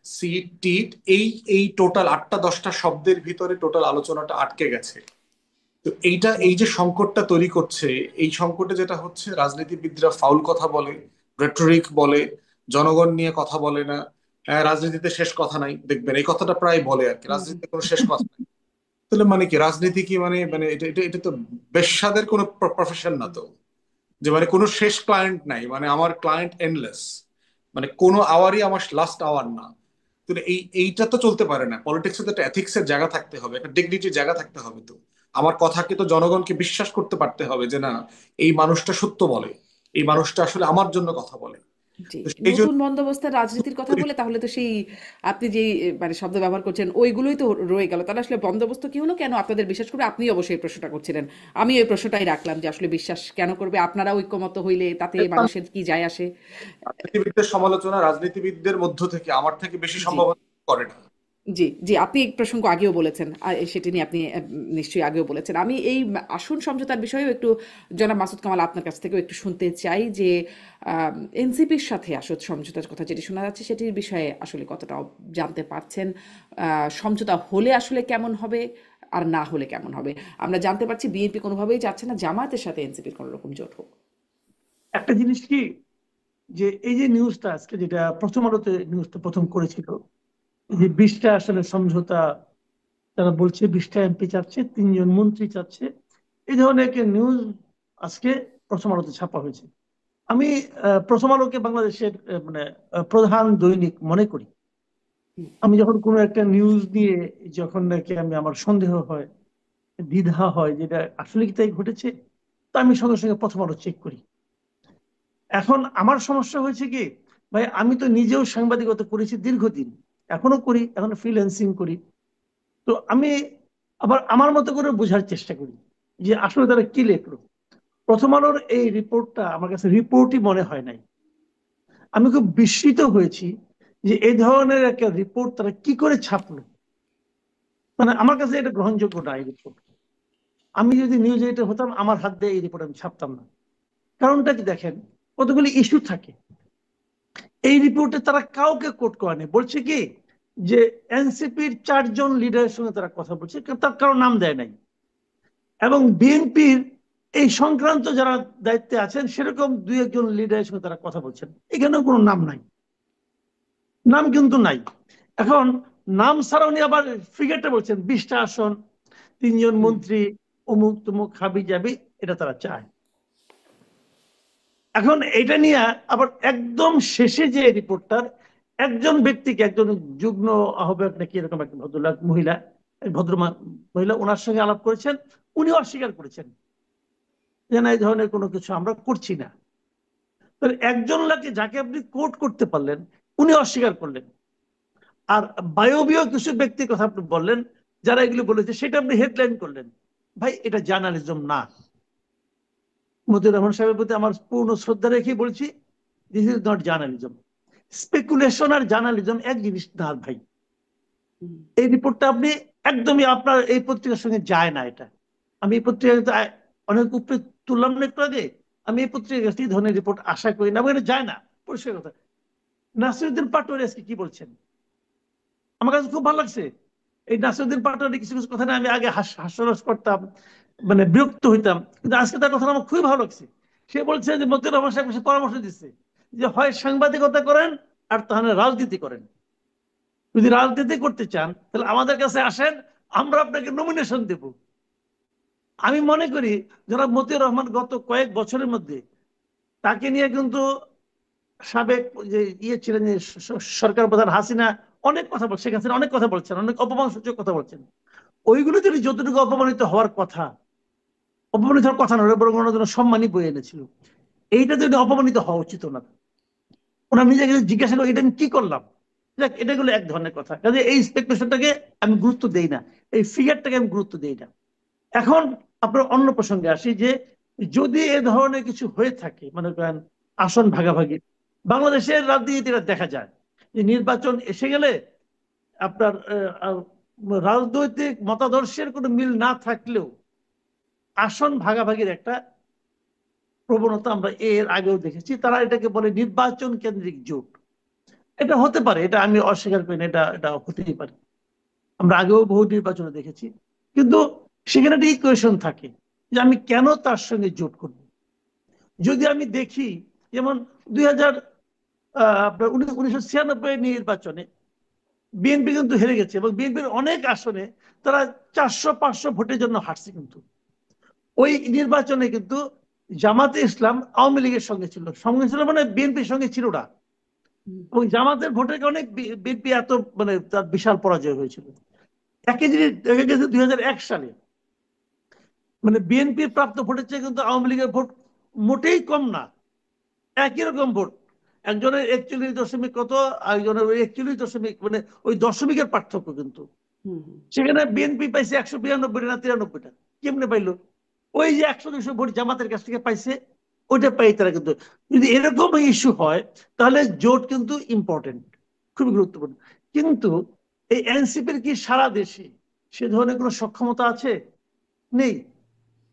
সিট টিট, এই এই টোটাল 8টা 10টা শব্দের ভিতরে টোটাল আলোচনাটা আটকে গেছে। তো এইটা এই যে সংকটটা তৈরি করছে, এই সংকটে যেটা হচ্ছে রাজনীতিবিদরা ফাউল কথা বলে, রেটরিক বলে, জনগণ নিয়ে কথা বলে না। হ্যাঁ, রাজনীতিতে শেষ কথা নাই, দেখবেন এই কথাটা প্রায় বলে আর কি, হুম। হুম। রাজনীতিতে কোনো শেষ কথা নাই। তাহলে মানে কি রাজনীতি কি? মানে মানে এটা এটা এটা তো বেশ্যাদের কোনো প্রফেশন না তো। যে মানে কোনো শেষ ক্লায়েন্ট নাই, মানে আমার ক্লায়েন্ট এন্ডলেস, মানে কোনো আওয়ারই আমার লাস্ট আওয়ার না। তো এইটা তো চলতে পারে না। পলিটিক্সে তো একটা এথিক্সের জায়গা থাকতে হবে, একটা ডিগনিটির জায়গা থাকতে হবে। তো আমার কথাকে তো জনগণকে বিশ্বাস করতে পারতে হবে যে না, এই মানুষটা সত্য বলে, এই মানুষটা আসলে আমার জন্য কথা বলে। জি, তো সেই জন্য নতুন বন্দোবস্তের রাজনীতির কথা বলে তাহলে তো সেই আপনি যেই মানে শব্দ ব্যবহার করছেন ওইগুলোই তো রয়ে গেল। তাহলে আসলে বন্দোবস্ত কি হলো, কেন আপনাদের বিশ্বাস করবে? আপনি অবশ্যই এই প্রশ্নটা করছিলেন, আমি এই প্রশ্নটাই রাখলাম যে আসলে বিশ্বাস কেন করবে? আপনারা ঐক্যমত হইলে তাতে মানুষের কি যায় আসে? রাজনীতিবিদদের সমালোচনা রাজনীতিবিদদের মধ্য থেকে আমার থেকে বেশি জি, সম্ভাবনা করে না। জি, জি, আপনি এই প্রসঙ্গ আগেও বলেছেন। সেটি নিয়ে আপনি নিশ্চয়ই আগেও বলেছেন। আমি এই আসন সমঝোতার বিষয়েও একটু জনাব মাসুদ কামাল আপনার কাছ থেকেও একটু শুনতে চাই যে এনসিপির সাথে আসন সমঝোতার কথা যেটি শোনা যাচ্ছে সেটির বিষয়ে আসলে কতটা জানতে পারছেন? সমঝোতা হলে আসলে কেমন হবে আর না হলে কেমন হবে? আমরা জানতে পারছি বিএনপি কোনোভাবেই চাচ্ছে না জামায়াতের সাথে এনসিপির কোনো রকম জোট হোক। একটা জিনিস কি, যে এই যে নিউজটা আজকে যেটা প্রথম আলোতে নিউজটা প্রথম করেছিল, যে 20টা আসলে সমঝোতা, তারা বলছে 20টা এমপি চাচ্ছে, 3জন মন্ত্রী চাচ্ছে, এই ধরনের একটা নিউজ আজকে প্রথম আলোতে ছাপা হয়েছে। আমি প্রথম আলোকে বাংলাদেশের মানে প্রধান দৈনিক মনে করি। আমি যখন কোনো একটা নিউজ নিয়ে যখন নাকি আমার সন্দেহ হয়, দ্বিধা হয় যেটা আসলে কি তাই ঘটেছে, তো আমি সঙ্গে সঙ্গে প্রথম আলো চেক করি। এখন আমার সমস্যা হয়েছে কি, ভাই আমি তো নিজেও সাংবাদিকতা করেছি দীর্ঘদিন, এখনো করি, এখনো ফ্রিল্যান্সিং করি। তো আমি আবার আমার মতো করে বোঝার চেষ্টা করি যে আসলে তারা কি লেখলো। প্রথম আলোর এই রিপোর্টটা আমার কাছে রিপোর্টই মনে হয় নাই। আমি খুব বিস্মিত হয়েছি যে এই ধরনের একটা রিপোর্ট তারা কি করে ছাপলো। মানে আমার কাছে এটা গ্রহণযোগ্য না এই রিপোর্ট। আমি যদি নিউজ এডিটর হতাম, আমার হাত দিয়ে এই রিপোর্ট আমি ছাপতাম না। কারণটা কি দেখেন, কতগুলি ইস্যু থাকে এই রিপোর্টে, তারা কাউকে কোট করেনি। বলছে কি যে এনসিপির 4জন লিডারের সঙ্গে তারা কথা বলছে, তার কারো নাম দেয় নাই। এবং বিএনপির এই সংক্রান্ত যারা দায়িত্বে আছেন সেরকম 2-1জন লিডারের সঙ্গে তারা কথা বলছেন, এখানেও কোনো নাম নাই, নাম কিন্তু নাই। এখন নাম ছাড়া উনি আবার ফিগারটা বলছেন 20টা আসন, 3জন হুম, মন্ত্রী, অমুক তমুক হাবি যাবি, এটা তারা চায়। এখন এটা নিয়ে আবার একদম শেষে যে রিপোর্টটার একজন ব্যক্তিকে, একজন যুগ্ম আহ্বায়ক নাকি এরকম একটা ভদ্রলোক মহিলা, ভদ্র মহিলা, ওনার সঙ্গে আলাপ করেছেন, উনি অস্বীকার করেছেন যে না, এই ধরনের কোনো কিছু আমরা করছি না। তাহলে একজন লোককে যাকে আপনি কোট করতে পারলেন, উনি অস্বীকার করলেন। আর বায়বীয় কিছু ব্যক্তির কথা আপনি বললেন যারা এগুলো বলেছে, সেটা আপনি হেডলাইন করলেন। ভাই এটা জার্নালিজম না। মতিউর রহমান সাহেবের প্রতি আমার পূর্ণ শ্রদ্ধা রেখে বলছি, this is not journalism. Speculation আর জার্নালিজম এক জিনিস না ভাই। হুম, এই রিপোর্টটা আপনি একদমই আপনার এই পত্রিকার সঙ্গে যায় না। এটা আমি এই পত্রিকা অনেক উপরে তুললাম না একটু আগে, আমি এই পত্রিকার কাছ থেকে এই ধরনের রিপোর্ট আশা করি না, এবং এটা যায় না, পরিষ্কার কথা। নাসিরুদ্দিন পাটোয়ারি আজকে কি বলছেন আমার কাছে খুব ভালো লাগছে। এই নাসিরুদ্দিন পাটোয়ারি কিছু কিছু কথা না আমি আগে হাস্যরস করতাম, মানে বিরক্ত হইতাম, কিন্তু আজকে তার কথা আমার খুবই ভালো লাগছে। সে বলছে যে মতিউর রহমান সাহেব সে পরামর্শ দিচ্ছে যে হয় সাংবাদিকতা করেন আর তাহলে রাজনীতি করেন। যদি রাজনীতি করতে চান তাহলে আমাদের কাছে আসেন, আমরা আপনাকে নমিনেশন দেব। আমি মনে করি যারা মতিউর রহমান গত কয়েক বছরের মধ্যে তাকে নিয়ে কিন্তু সাবেক যে ছিলেন, যে সরকার প্রধান হাসিনা অনেক কথা বলছে, শেখ হাসিনা অনেক কথা বলছেন, অনেক অপমানসূচক কথা বলছেন। ওইগুলো যদি যতটুকু অপমানিত হওয়ার কথা, অপমানিত হওয়ার কথা নয়, বরং ওনার জন্য সম্মানই বয়ে এনেছিল। এইটা যদি অপমানিত হওয়া উচিত না, ওনার নিজেকে জিজ্ঞাসা করে এটা আমি কি করলাম। দেখ, এটা গুলো এক ধরনের কথা, কাজে এই স্পেকুলেশনটাকে আমি গুরুত্ব দেই না, এই ফিগারটাকে আমি গুরুত্ব দেই না। এখন আপনার অন্য প্রসঙ্গে আসি, যে যদি এ ধরনের কিছু হয়ে থাকে, মনে করেন আসন ভাগাভাগি, বাংলাদেশের রাজনীতিটা দেখা যায় যে নির্বাচন এসে গেলে আপনার রাজনৈতিক মতাদর্শের কোনো মিল না থাকলেও আসন ভাগাভাগির একটা প্রবণতা আমরা এর আগেও দেখেছি। তারা এটাকে বলে নির্বাচন কেন্দ্রিক জোট। এটা হতে পারে, এটা আমি অস্বীকার করি না, এটা এটা হতেই পারে। আমরা আগেও বহু নির্বাচনে দেখেছি। কিন্তু সেখানে একটা ইকুয়েশন থাকে যে আমি কেন তার সঙ্গে জোট করব। যদি আমি দেখি যেমন 2000 আপনার 1996 নির্বাচনে বিএনপি কিন্তু হেরে গেছে, এবং বিএনপির অনেক আসনে তারা 400-500 ভোটের জন্য হারছে। কিন্তু ওই নির্বাচনে কিন্তু জামাতে ইসলাম আওয়ামী লীগের সঙ্গে ছিল মানে বিএনপির সঙ্গে ছিল না, এবং জামাতের ভোটের কারণে বিএনপি এত মানে তার বিশাল পরাজয় হয়েছিল। একই জিনিস দেখা গেছে 2001 সালে, মানে বিএনপির প্রাপ্ত ভোটের চেয়ে কিন্তু আওয়ামী লীগের ভোট মোটেই কম না, একই রকম ভোট। একজনের 41 দশমিক কত, আরেকজনের ওই 41 দশমিক, মানে ওই দশমিকের পার্থক্য কিন্তু। সেখানে বিএনপি পাইছে 192টা না 93টা, কেমনে পাইলো? ওই যে 100-200 ভোট জামাতের কাছ থেকে পাইছে, ওইটা পাই তারা। কিন্তু যদি এরকম ইস্যু হয় তাহলে জোট কিন্তু ইম্পর্টেন্ট, খুবই গুরুত্বপূর্ণ। কিন্তু এই এনসিপির কি সারা দেশে সে ধরনের কোনো সক্ষমতা আছে? নেই।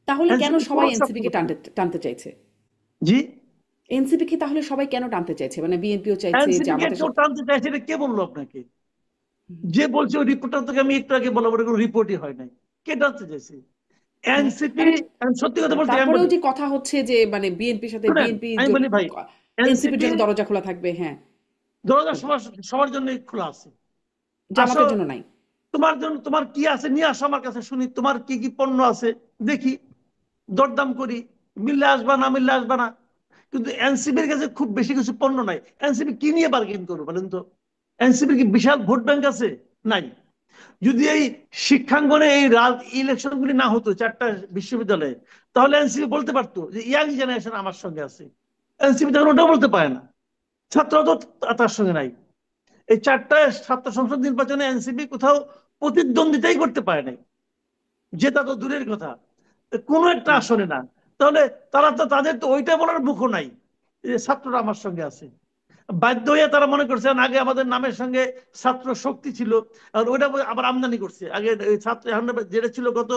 তাহলে কেন এনসিপির সবাই কোনো এনসিপি কে সক্ষমতা নেই। টানতে চাইছে? জি, এনসিপি কে তাহলে সবাই কেন টানতে চাইছে? মানে বিএনপিও চাইছে, এনসিপি কে জামাতের কেউ সাথে। টানতে চাইছে এটা কে বললো আপনাকে? যে বলছে ওই রিপোর্টটা থেকে আমি একটু আগে বললাম, ওটা কোনো রিপোর্টই হয় নাই। কে টানতে চাইছে? এনসিপি। মানে সত্যি কথা বলতে আমি তারপরেও বলি, যে কথা হচ্ছে যে মানে বিএনপির সাথে শুনেন বিএনপি আমি বলি ভাই, এনসিপির এনসিপি জন্য দরজা খোলা থাকবে, হ্যাঁ, দরজা সবার সবার জন্যই খোলা আছে। আসো, জামাতের জন্য নাই। তোমার জন্য তোমার কি আছে নিয়ে আসো আমার কাছে, শুনি তোমার কি কি পণ্য আছে, দেখি, দরদাম করি, মিললে আসবা না মিললে আসবা না। কিন্তু এনসিপির কাছে খুব বেশি কিছু পণ্য নাই। এনসিপি কি নিয়ে বার্গেন করবো বলেন তো? এনসিপির কি বিশাল ভোট ব্যাংক আছে? নাই। যদি এই শিক্ষাঙ্গনে এই ইলেকশন গুলি না হতো 4টা বিশ্ববিদ্যালয়ে, তাহলে এনসিপি বলতে পারতো যে ইয়াং জেনারেশন আমার সঙ্গে আছে। এনসিপি তখন ওটাও বলতে পারে না, ছাত্ররা তো তার সঙ্গে নাই। এই 4টা ছাত্র সংসদ নির্বাচনে এনসিপি কোথাও প্রতিদ্বন্দ্বিতাই করতে পারে নাই, জেতা তো দূরের কথা, কোনো একটা হুম। আসনে না। তাহলে তাদের তো ওইটা বলার মুখও নাই যে ছাত্ররা আমার সঙ্গে আছে। বাধ্য হয়ে তারা মনে করছেন আগে আমাদের নামের সঙ্গে ছাত্র শক্তি ছিল, আর ওইটা আবার আমদানি করছে। আগে ছাত্র, এখন যেটা ছিল গত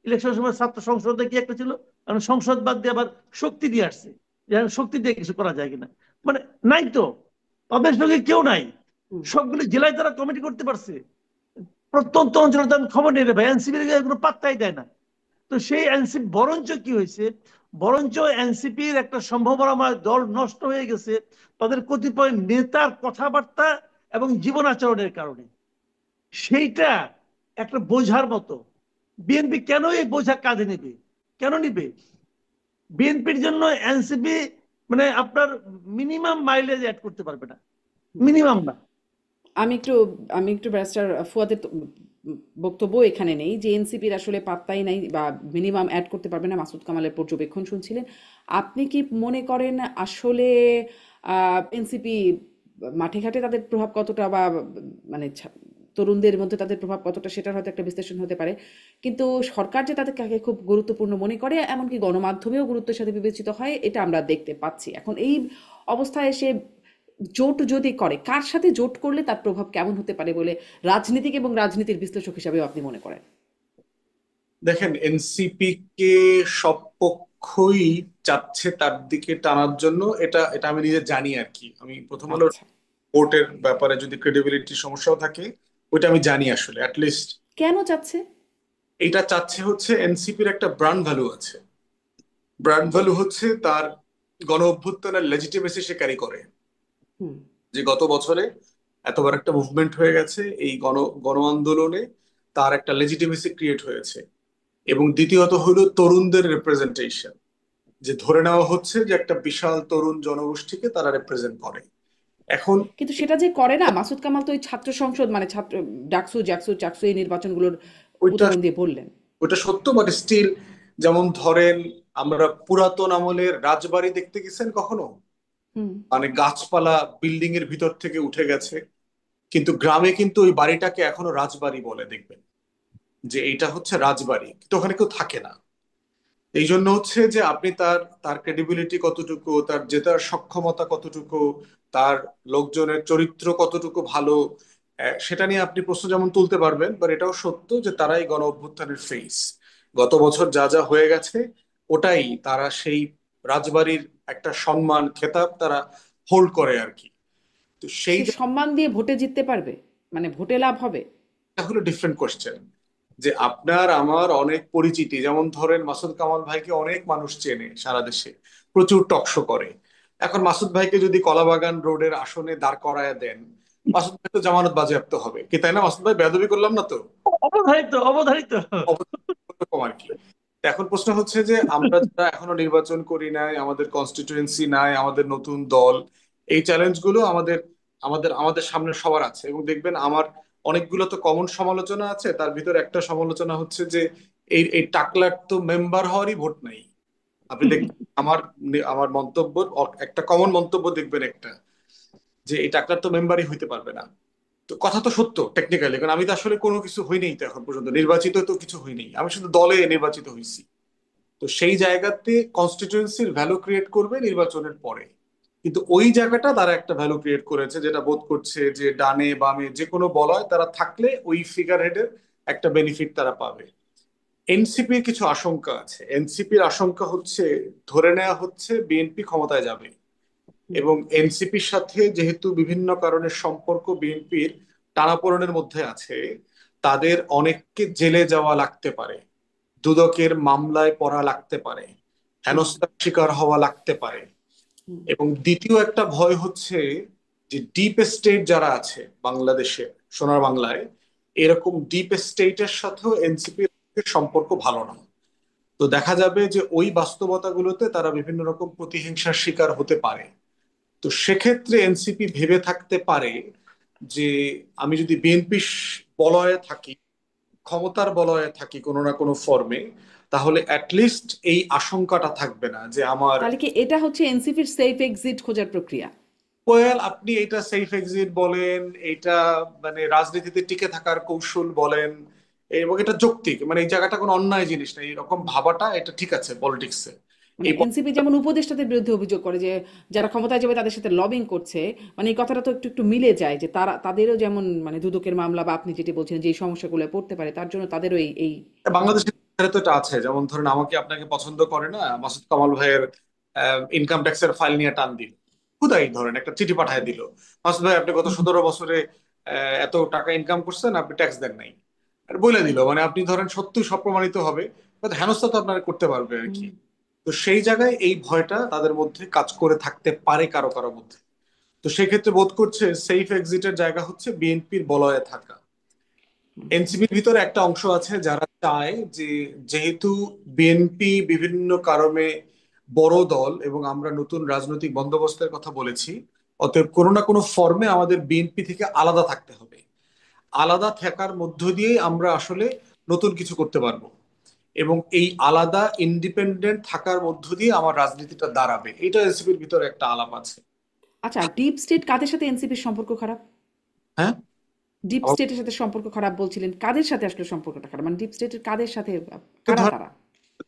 ইলেকশনের সময় ছাত্র সংসদে কি একটা ছিল, এখন সংসদ বাদ দিয়ে আবার শক্তি দিয়ে আসছে, যে শক্তি দিয়ে কিছু করা যায় কিনা। মানে নাই তো, তাদের সঙ্গে কেউ নাই। হুম। সবগুলো জেলায় তারা কমিটি করতে পারছে, প্রত্যন্ত অঞ্চলে তাদের খবর নেই রে ভাই, এনসিপির কোনো পাত্তাই দেয় না। তো সেই এনসিপি বরঞ্চ কি হয়েছে, বরঞ্চ এনসিপির একটা সম্ভাবনাময় দল নষ্ট হয়ে গেছে তাদের কতিপয় নেতার কথাবার্তা এবং জীবন আচরণের কারণে। সেইটা একটা বোঝার মতো। বিএনপি কেন এই বোঝা কাঁধে নেবে? কেন নিবে? বিএনপির জন্য এনসিপি মানে আপনার মিনিমাম মাইলেজ অ্যাড করতে পারবে না, হুম। মিনিমাম না। আমি একটু আমি একটু ব্যারিস্টার ফুয়াদের বক্তব্য এখানে নেই যে এনসিপির আসলে পাত্তাই নাই বা মিনিমাম অ্যাড করতে পারবে না, মাসুদ কামালের পর্যবেক্ষণ শুনছিলেন। আপনি কি মনে করেন আসলে এনসিপি মাঠে ঘাটে তাদের প্রভাব কতটা, বা মানে তরুণদের মধ্যে তাদের প্রভাব কতটা, সেটার হয়তো একটা বিশ্লেষণ হতে পারে, কিন্তু সরকার যে তাদেরকে খুব গুরুত্বপূর্ণ মনে করে, এমনকি গণমাধ্যমেও গুরুত্বের সাথে বিবেচিত হয়, এটা আমরা দেখতে পাচ্ছি। এখন এই অবস্থায় এসে জোট যদি করে, কার সাথে জোট করলে তার প্রভাব কেমন হতে পারে বলে রাজনীতিক এবং রাজনীতির বিশ্লেষক হিসাবেও আপনি মনে করেন? দেখেন, এনসিপি কে সব পক্ষই চাচ্ছে তার দিকে টানার জন্য। এটা এটা আমি নিজে জানি আর কি। আমি প্রথম হলো আচ্ছা, ভোটের ব্যাপারে যদি ক্রেডিবিলিটির সমস্যাও থাকে, ওইটা আমি জানি আসলে অ্যাটলিস্ট। কেন চাচ্ছে? এটা চাচ্ছে হচ্ছে এনসিপির একটা ব্র্যান্ড ভ্যালু আছে। ব্র্যান্ড ভ্যালু হচ্ছে তার গণ অভ্যুত্থানের লেজিটিমেসি সে ক্যারি করে। হুম। যে গত বছরে এতবার একটা মুভমেন্ট হয়ে গেছে, এই গণ আন্দোলনে তার একটা লেজিটিমেসি ক্রিয়েট হয়েছে। এবং দ্বিতীয়ত হলো তরুণদের রিপ্রেজেন্টেশন, যে ধরে নেওয়া হচ্ছে যে একটা বিশাল তরুণ জনগোষ্ঠীকে তারা রিপ্রেজেন্ট করে। এখন কিন্তু সেটা যে করে না, মাসুদ কামাল তো ওই ছাত্র সংসদ মানে ছাত্র ডাকসু জাকসু চাকসু এই নির্বাচনগুলোর ওইটা উদাহরণ দিয়ে বললেন। ওইটা সত্য, বাট স্টিল, যেমন ধরেন আমরা পুরাতন আমলের রাজবাড়ি দেখতে গেছেন কখনো? হুম। মানে গাছপালা বিল্ডিং এর ভিতর থেকে উঠে গেছে, কিন্তু গ্রামে কিন্তু ওই বাড়িটাকে এখনো রাজবাড়ি বলে, দেখবেন যে এইটা হচ্ছে রাজবাড়ি, কিন্তু ওখানে কেউ থাকে না। এই জন্য হচ্ছে যে আপনি তার তার ক্রেডিবিলিটি কতটুকু, তার জেতার সক্ষমতা কতটুকু, তার লোকজনের চরিত্র কতটুকু ভালো, সেটা নিয়ে আপনি প্রশ্ন যেমন তুলতে পারবেন, বাট এটাও সত্য যে তারাই গণ অভ্যুত্থানের ফেস। গত বছর যা যা হয়ে গেছে, ওটাই তারা সেই রাজবাড়ির একটা সম্মান খেতাব তারা হোল্ড করে আর কি। তো সেই সে সম্মান দিয়ে ভোটে জিততে পারবে? মানে ভোটে লাভ হবে? জায়গাটা হলো ডিফারেন্ট কোয়েশ্চেন। যে আপনার আমার অনেক পরিচিতি, যেমন ধরেন মাসুদ কামাল ভাইকে অনেক মানুষ চেনে সারা দেশে, প্রচুর টকশো করে। এখন মাসুদ ভাইকে যদি কলাবাগান রোডের আসনে দাঁড় করায় দেন, মাসুদ ভাই তো জামানত বাজেয়াপ্ত হবে কি, তাই না? মাসুদ ভাই, বেয়াদবি করলাম না তো? অবধারিত, অবধারিত। অবশ্যই এরকম আর কি। এখন প্রশ্ন হচ্ছে যে আমরা যারা এখনো নির্বাচন করি নাই, আমাদের কনস্টিটিউয়েন্সি নাই, আমাদের নতুন দল, এই চ্যালেঞ্জগুলো আমাদের আমাদের আমাদের সামনে সবার আছে। এবং দেখবেন আমার অনেকগুলো তো কমন সমালোচনা আছে, তার ভিতর একটা সমালোচনা হচ্ছে যে এই এই টাকলার তো মেম্বার হওয়ারই ভোট নাই। আপনি দেখবেন আমার আমার মন্তব্য, একটা কমন মন্তব্য দেখবেন একটা, যে এই টাকলার তো মেম্বারই হইতে পারবে না। তো কথা তো সত্য টেকনিক্যালি, কারণ আমি তো আসলে কোনো কিছু হই নাই, তো এখন পর্যন্ত নির্বাচিত তো কিছু হই নাই, আমি শুধু দলে নির্বাচিত হয়েছি। তো সেই জায়গাতে কনস্টিটিউয়েন্সির ভ্যালু ক্রিয়েট করবে নির্বাচনের পরে। কিন্তু ওই জায়গাটা তারা একটা ভ্যালু ক্রিয়েট করেছে, যেটা বোধ করছে যে ডানে বামে যে কোনো বলয় তারা থাকলে ওই ফিগার হেডের একটা বেনিফিট তারা পাবে। এনসিপির কিছু আশঙ্কা আছে। এনসিপির আশঙ্কা হচ্ছে, ধরে নেওয়া হচ্ছে বিএনপি ক্ষমতায় যাবে, এবং এনসিপির সাথে যেহেতু বিভিন্ন কারণের সম্পর্ক বিএনপির টানাপোড়েনের মধ্যে আছে, তাদের অনেককে জেলে যাওয়া লাগতে পারে, দুদকের মামলায় পড়া লাগতে পারে, হেনস্থার শিকার হওয়া লাগতে পারে। এবং দ্বিতীয় একটা ভয় হচ্ছে যে ডিপ স্টেট যারা আছে বাংলাদেশে, সোনার বাংলায়, এরকম ডিপ স্টেটের সাথেও এনসিপির সম্পর্ক ভালো না। তো দেখা যাবে যে ওই বাস্তবতাগুলোতে তারা বিভিন্ন রকম প্রতিহিংসার শিকার হতে পারে। তো সেক্ষেত্রে এনসিপি ভেবে থাকতে পারে যে আমি যদি বিএনপি বলয়ে থাকি, ক্ষমতার বলয়ে থাকি কোনো না কোনো ফর্মে, তাহলে অ্যাটলিস্ট এই আশঙ্কাটা থাকবে না যে আমার। তাহলে কি এটা হচ্ছে এনসিপির সেফ এক্সিট খোঁজার প্রক্রিয়া? ওয়েল, আপনি এটা সেফ এক্সিট বলেন, এটা মানে রাজনীতিতে টিকে থাকার কৌশল বলেন, এবং এটা যৌক্তিক, মানে এই জায়গাটা কোনো অন্যায় জিনিস না, এরকম ভাবাটা এটা ঠিক আছে পলিটিক্সে। মানে এই এনসিপি যেমন উপদেষ্টাদের বিরুদ্ধে অভিযোগ করে যে যারা ক্ষমতায় যাবে তাদের সাথে লবিং করছে, মানে এই কথাটা তো একটু একটু মিলে যায় যে তারা তাদেরও যেমন মানে দুদকের মামলা বা আপনি যেটি বলছেন যে এই সমস্যাগুলো পড়তে পারে, তার জন্য তাদেরও এই এই বাংলাদেশের তো এটা আছে, যেমন ধরেন আমাকে আপনাকে পছন্দ করে না, মাসুদ কামাল ভাইয়ের ইনকাম ট্যাক্সের ফাইল নিয়ে টান দিল, খুদাই ধরেন একটা চিঠি পাঠায় দিল, মাসুদ ভাই আপনি গত 17 বছরে এত টাকা ইনকাম করছেন, আপনি ট্যাক্স দেন নাই, আর বলে দিল, মানে আপনি ধরেন সত্যি সব প্রমাণিত হবে, but হেনস্থা তো আপনারা করতে পারবে আর কি। তো সেই জায়গায় এই ভয়টা তাদের মধ্যে কাজ করে থাকতে পারে কারো কারো মধ্যে। তো সেই ক্ষেত্রে বোধ করছে সেফ এক্সিটের জায়গা হচ্ছে বিএনপির বলয়ে থাকা। এনসিপির ভিতরে একটা অংশ আছে যারা চায় যে, যেহেতু বিএনপি বিভিন্ন কারণে বড় দল এবং আমরা নতুন রাজনৈতিক বন্দোবস্তের কথা বলেছি, অতএব কোনো না কোনো ফর্মে আমাদের বিএনপি থেকে আলাদা থাকতে হবে। আলাদা থাকার মধ্য দিয়ে আমরা আসলে নতুন কিছু করতে পারবো, এবং এই আলাদা ইন্ডিপেন্ডেন্ট থাকার মধ্য দিয়ে আমার রাজনীতিটা দাঁড়াবে, এটা এনসিপির ভিতরে একটা আলাপ আছে। আচ্ছা, ডিপ স্টেট কাদের সাথে এনসিপির সম্পর্ক খারাপ? হ্যাঁ, ডিপ স্টেটের সাথে সম্পর্ক খারাপ বলছিলেন, কাদের সাথে আসলে সম্পর্কটা খারাপ, মানে ডিপ স্টেটের কাদের সাথে, কারা তারা?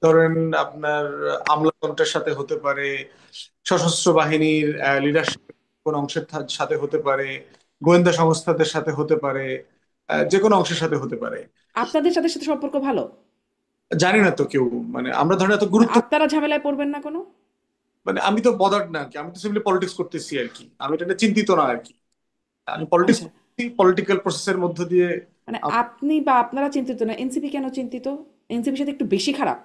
ধরেন আপনার আমলাতন্ত্রের সাথে হতে পারে, সশস্ত্র বাহিনীর লিডারশিপ কোন অংশের সাথে হতে পারে, গোয়েন্দা সংস্থাদের সাথে হতে পারে, যে কোনো অংশের সাথে হতে পারে। আপনাদের সাথে সাথে সম্পর্ক ভালো? জানি না তো কেউ, মানে আমরা ধরেন এত মানে গুরুত্ব, আপনারা ঝামেলায় পড়বেন না কোনো? মানে আমি তো বদার্ড না আর কি, আমি তো সিম্পলি পলিটিক্স করতেছি আর কি, আমি এটা নিয়ে চিন্তিত না আর কি। আমি পলিটিক্স আচ্ছা, করতেছি, পলিটিক্যাল প্রসেসের মধ্য দিয়ে। মানে আপনি বা আপনারা চিন্তিত না, এনসিপি কেন চিন্তিত? এনসিপির সাথে একটু বেশি খারাপ?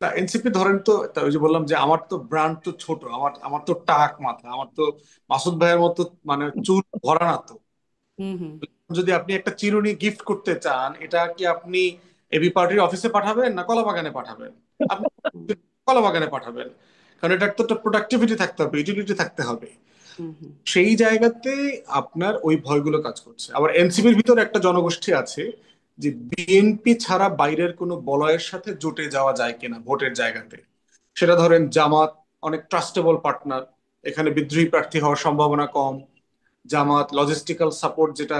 না, এনসিপি ধরেন তো, তা ওই যে বললাম যে আমার তো ব্র্যান্ড তো ছোট, আমার আমার তো টাক মাথা, আমার তো মাসুদ ভাইয়ের মতো মানে চুল ভরা না তো। হুম হুম যদি আপনি একটা চিরুনি গিফট করতে চান, এটা কি আপনি এবি পার্টির অফিসে পাঠাবেন না কলা বাগানে পাঠাবেন? আপনি হুম কলা বাগানে পাঠাবেন, কারণ এটার তো একটা প্রোডাক্টিভিটি থাকতে হবে, ইউটিলিটি থাকতে হবে। হুম হুম। সেই জায়গাতে আপনার ওই ভয়গুলো কাজ করছে। আবার এনসিপির ভিতরে একটা জনগোষ্ঠী আছে যে বিএনপি ছাড়া বাইরের কোনো বলয়ের সাথে জোটে যাওয়া যায় কিনা ভোটের জায়গাতে। সেটা ধরেন জামাত অনেক ট্রাস্টেবল পার্টনার, এখানে বিদ্রোহী প্রার্থী হওয়ার সম্ভাবনা কম। জামাত লজিস্টিক্যাল সাপোর্ট যেটা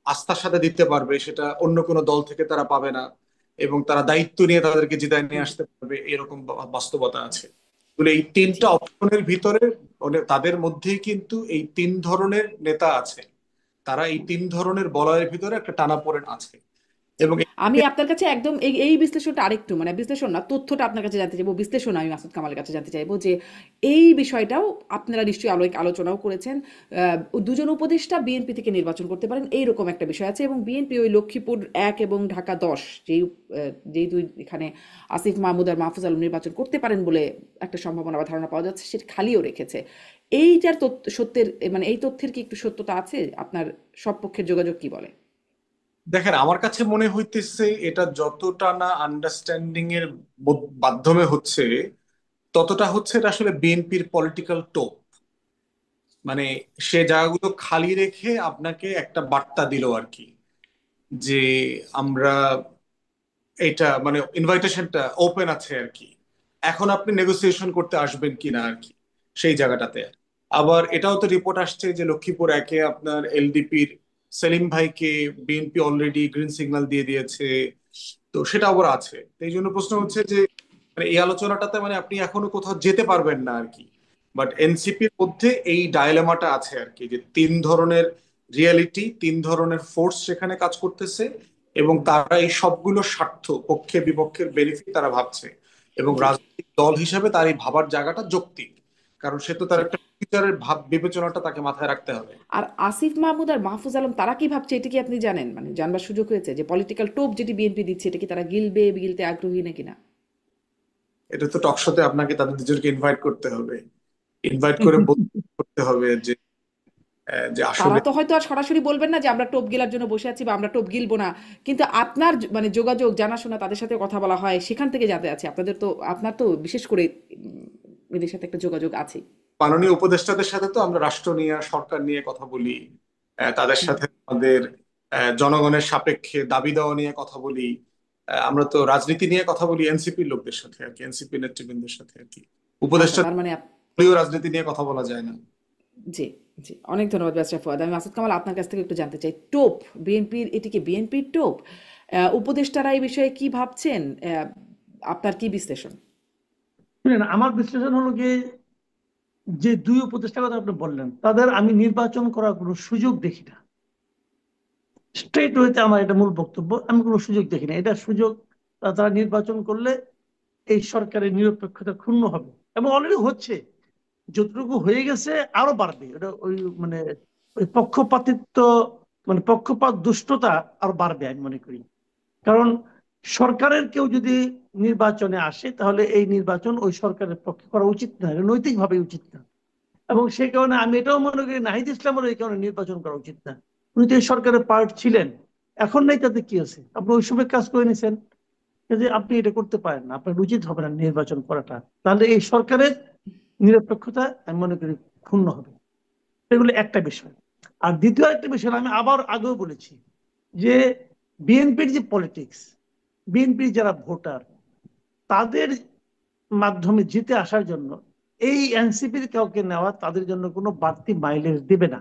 আস্থার সাথে দিতে পারবে, সেটা অন্য কোনো দল থেকে তারা পাবে না, এবং তারা দায়িত্ব নিয়ে তাদেরকে জিতায় নিয়ে আসতে পারবে, এরকম বাস্তবতা আছে। তাহলে এই তিনটা জি। অপশনের ভিতরে মানে তাদের মধ্যেই কিন্তু এই তিন ধরনের নেতা আছে, তারা এই তিন ধরনের বলয়ের ভিতরে একটা টানাপোড়েন আছে। জি। এবং আমি আপনার কাছে একদম এই এই বিশ্লেষণটা আরেকটু, মানে বিশ্লেষণ না, তথ্যটা আপনার কাছে জানতে চাইবো, বিশ্লেষণ আমি মাসুদ কামালের কাছে জানতে চাইবো যে এই বিষয়টাও আপনারা নিশ্চয়ই আলোচনাও করেছেন। দুজন উপদেষ্টা বিএনপি থেকে নির্বাচন করতে পারেন এইরকম একটা বিষয় আছে, এবং বিএনপি ওই লক্ষ্মীপুর ১ এবং ঢাকা ১০, যেই দুই এখানে আসিফ মাহমুদ আর মাহফুজ আলম নির্বাচন করতে পারেন বলে একটা সম্ভাবনা বা ধারণা পাওয়া যাচ্ছে, সেটা খালিও রেখেছে। এইটার সত্যের, মানে এই তথ্যের কি একটু সত্যতা আছে? আপনার সব পক্ষের যোগাযোগ কি বলে? দেখেন, আমার কাছে মনে হইতেছে এটা যতটা না আন্ডারস্ট্যান্ডিং এর মাধ্যমে হচ্ছে, ততটা হচ্ছে এটা আসলে বিএনপির পলিটিক্যাল টোপ। মানে সে জায়গাগুলো খালি রেখে আপনাকে একটা বার্তা দিল আর কি, যে আমরা এটা মানে ইনভাইটেশনটা ওপেন আছে আর কি, এখন আপনি নেগোসিয়েশন করতে আসবেন কিনা আর কি সেই জায়গাটাতে। আবার এটাও তো রিপোর্ট আসছে যে লক্ষ্মীপুর একে আপনার এলডিপির সেলিম ভাইকে বিএনপি অলরেডি গ্রিন সিগন্যাল দিয়ে দিয়েছে। তো সেটা আবার আছে, তো এই জন্য প্রশ্ন হচ্ছে যে মানে এই আলোচনাটাতে মানে আপনি এখনো কোথাও যেতে পারবেন না আর কি। বাট এনসিপির মধ্যে এই ডায়লেমাটা আছে আর কি, যে তিন ধরনের রিয়েলিটি, তিন ধরনের ফোর্স সেখানে কাজ করতেছে, এবং তারা এই সবগুলো স্বার্থ, পক্ষে বিপক্ষের বেনিফিট তারা ভাবছে, এবং জি রাজনৈতিক দল হিসাবে তার এই ভাবার জায়গাটা যৌক্তিক, কারণ সে তো তার জি। একটা ফিউচারের ভাব বিবেচনাটা তাকে মাথায় রাখতে হবে। আর আসিফ মাহমুদ আর মাহফুজ আলম তারা কি ভাবছে এটা কি আপনি জানেন, মানে জানবার সুযোগ হয়েছে যে পলিটিক্যাল টোপ যেটি বিএনপি দিচ্ছে এটা কি তারা গিলতে আগ্রহী নাকি না? এটা তো টকশোতে আপনাকে তাদের দুজনকে ইনভাইট করতে হবে, ইনভাইট করে করতে হবে যে যে তারা আসলে তো হয়তো আর সরাসরি বলবেন না যে আমরা টোপ গেলার জন্য বসে আছি বা আমরা টোপ গিলবো না, কিন্তু আপনার মানে যোগাযোগ জানাশোনা তাদের সাথে কথা বলা হয় সেখান থেকে জানতে আছে আপনাদের তো, আপনার তো বিশেষ করে এদের সাথে একটা যোগাযোগ আছে। মাননীয় উপদেষ্টাদের সাথে তো আমরা রাষ্ট্র নিয়ে, সরকার নিয়ে কথা বলি, তাদের সাথে আমাদের জনগণের সাপেক্ষে দাবি দেওয়া নিয়ে কথা বলি, আমরা তো রাজনীতি নিয়ে কথা বলি এনসিপির লোকদের সাথে আর কি, এনসিপি নেতৃবৃন্দের সাথে আর কি। আচ্ছা, উপদেষ্টা তার মানে দলীয় রাজনীতি নিয়ে কথা বলা যায় না। জি জি, অনেক ধন্যবাদ ব্যারিস্টার ফুয়াদ। আমি মাসুদ কামাল আপনার কাছ থেকে একটু জানতে চাই, টোপ বিএনপির, এটি কি বিএনপির টোপ? উপদেষ্টারা এই বিষয়ে কি ভাবছেন? আপনার কি বিশ্লেষণ? শুনেন, আমার বিশ্লেষণ হলো গিয়ে, যে দুই উপদেষ্টার কথা আপনি বললেন তাদের আমি নির্বাচন করার কোনো সুযোগ দেখি না। স্ট্রেট ওয়েতে আমার এটা মূল বক্তব্য, আমি কোনো সুযোগ দেখি না। এটা সুযোগ তারা নির্বাচন করলে এই সরকারের নিরপেক্ষতা ক্ষুণ্ণ হবে, এবং অলরেডি হচ্ছে। যতটুকু হয়ে গেছে আরো বাড়বে। এটা ওই মানে ওই পক্ষপাতিত্ব, মানে পক্ষপাত দুষ্টতা আরো বাড়বে আমি মনে করি। কারণ সরকারের কেউ যদি নির্বাচনে আসে তাহলে এই নির্বাচন ওই সরকারের পক্ষে করা উচিত না, এটা নৈতিকভাবে উচিত না। এবং সেই কারণে আমি এটাও মনে করি নাহিদ ইসলামের এই কারণে নির্বাচন করা উচিত না। উনি তো এই সরকারের পার্ট ছিলেন, এখন নাই, তাতে কি আছে? আপনি ওই সময় কাজ করে নিয়েছেন, যে আপনি এটা করতে পারেন না, আপনার উচিত হবে না নির্বাচন করাটা। তাহলে এই সরকারের নিরপেক্ষতা আমি মনে করি ক্ষুণ্ণ হবে। এগুলো একটা বিষয়। আর দ্বিতীয় একটা বিষয় আমি আবার আগেও বলেছি, যে বিএনপির যে পলিটিক্স, বিএনপির যারা ভোটার, তাদের মাধ্যমে জিতে আসার জন্য এই এনসিপির কাউকে নেওয়া তাদের জন্য কোনো বাড়তি মাইলেজ দেবে না,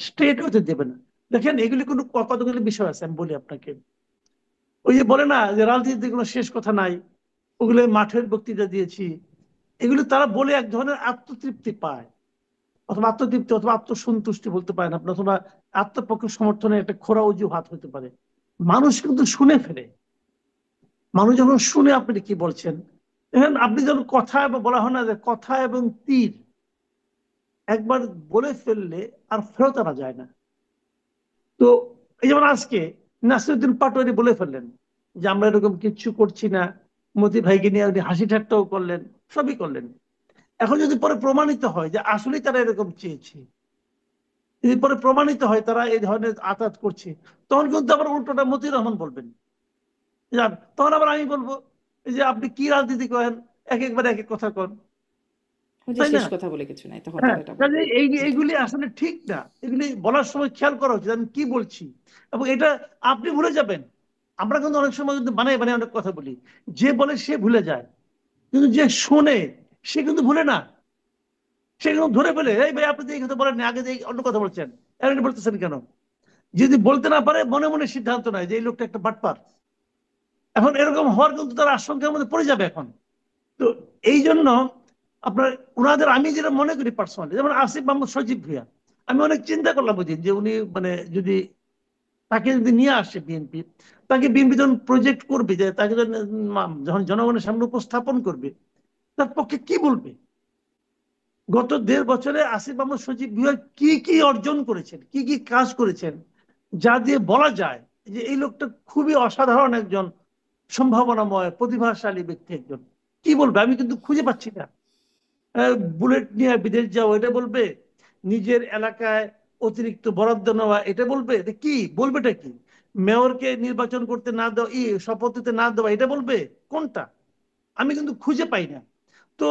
স্ট্রেট হতে দেবে না। দেখেন, এগুলি কোনো কতগুলি বিষয় আছে আমি বলি আপনাকে। ওই যে বলে না যে রাজনীতিতে কোনো শেষ কথা নাই, ওগুলো মাঠের বক্তৃতা দিয়েছি, এগুলো তারা বলে এক ধরনের আত্মতৃপ্তি পায়, অথবা আত্মতৃপ্তি অথবা আত্মসন্তুষ্টি বলতে পারেন আপনি, অথবা আত্মপক্ষ সমর্থনের একটা খোরা অজুহাত হতে পারে। মানুষ কিন্তু শুনে ফেলে। মানুষ যখন শুনে আপনি কি বলছেন, এখন আপনি যখন কথা বলা হয় না যে কথা এবং তীর একবার বলে ফেললে আর ফেরত আনা যায় না। তো এই যেমন আজকে নাসিরুদ্দিন পাটোয়ারি বলে ফেললেন যে আমরা এরকম কিচ্ছু করছি না, মতি ভাইকে নিয়ে উনি হাসি ঠাট্টাও করলেন, সবই করলেন। এখন যদি পরে প্রমাণিত হয় যে আসলেই তারা এরকম চেয়েছে, যদি পরে প্রমাণিত হয় তারা এই ধরনের আঘাত করছে, তখন কিন্তু আবার উল্টোটা মতিউর রহমান বলবেন। তখন আবার আমি বলবো যে আপনি কি রাজনীতি করেন, একবার এক এক কথা কন, ওই যে তাই না? শেষ কথা বলে কিছু নাই, তখন হ্যাঁ, তারা এটা কাজে বলবে। জি এইগুলি আসলে ঠিক না। এগুলি বলার সময় খেয়াল করা উচিত আমি কি বলছি। এবং এটা আপনি ভুলে যাবেন। আমরা কিন্তু অনেক সময় কিন্তু বানাই বানাই অনেক কথা বলি, যে বলে সে ভুলে যায়, কিন্তু যে শোনে সে কিন্তু ভুলে না। সে কিন্তু ধরে ফেলে, এই ভাই আপনি তো এই কথা বলেন না, আগে যে অন্য কথা বলছেন, এখন এটা বলতেছেন কেন? যদি বলতে না পারে মনে মনে সিদ্ধান্ত নেয় যে এই লোকটা একটা বাটপার, এখন এরকম হওয়ার কিন্তু তার আশঙ্কার মধ্যে পড়ে যাবে এখন। তো এই জন্য আপনার ওনাদের আমি যেটা মনে করি পার্সোনালি, যেমন আসিফ মাহমুদ সজীব ভুঁইয়া, আমি অনেক চিন্তা করলাম ওই দিন যে উনি মানে যদি তাকে যদি নিয়ে আসে বিএনপি, তাকে বিএনপি যখন প্রজেক্ট করবে, যে তাকে যখন জনগণের সামনে উপস্থাপন করবে, তার পক্ষে কি বলবে? গত 1.5 বছরে আসিফ মাহমুদ সজীব ভুঁইয়া কি কি অর্জন করেছেন, কি কি কাজ করেছেন, যা দিয়ে বলা যায় যে এই লোকটা খুবই অসাধারণ একজন সম্ভাবনাময় প্রতিভাশালী ব্যক্তি একজন। কি বলবে আমি কিন্তু খুঁজে পাচ্ছি না। বুলেট নিয়ে বিদেশ যাওয়া এটা বলবে, নিজের এলাকায় অতিরিক্ত বরাদ্দ নেওয়া এটা বলবে, এটা কি বলবেটা কি? মেয়রকে নির্বাচন করতে না দেওয়া, শপথ দিতে না দেওয়া, এটা বলবে কোনটা? আমি কিন্তু খুঁজে পাই না। তো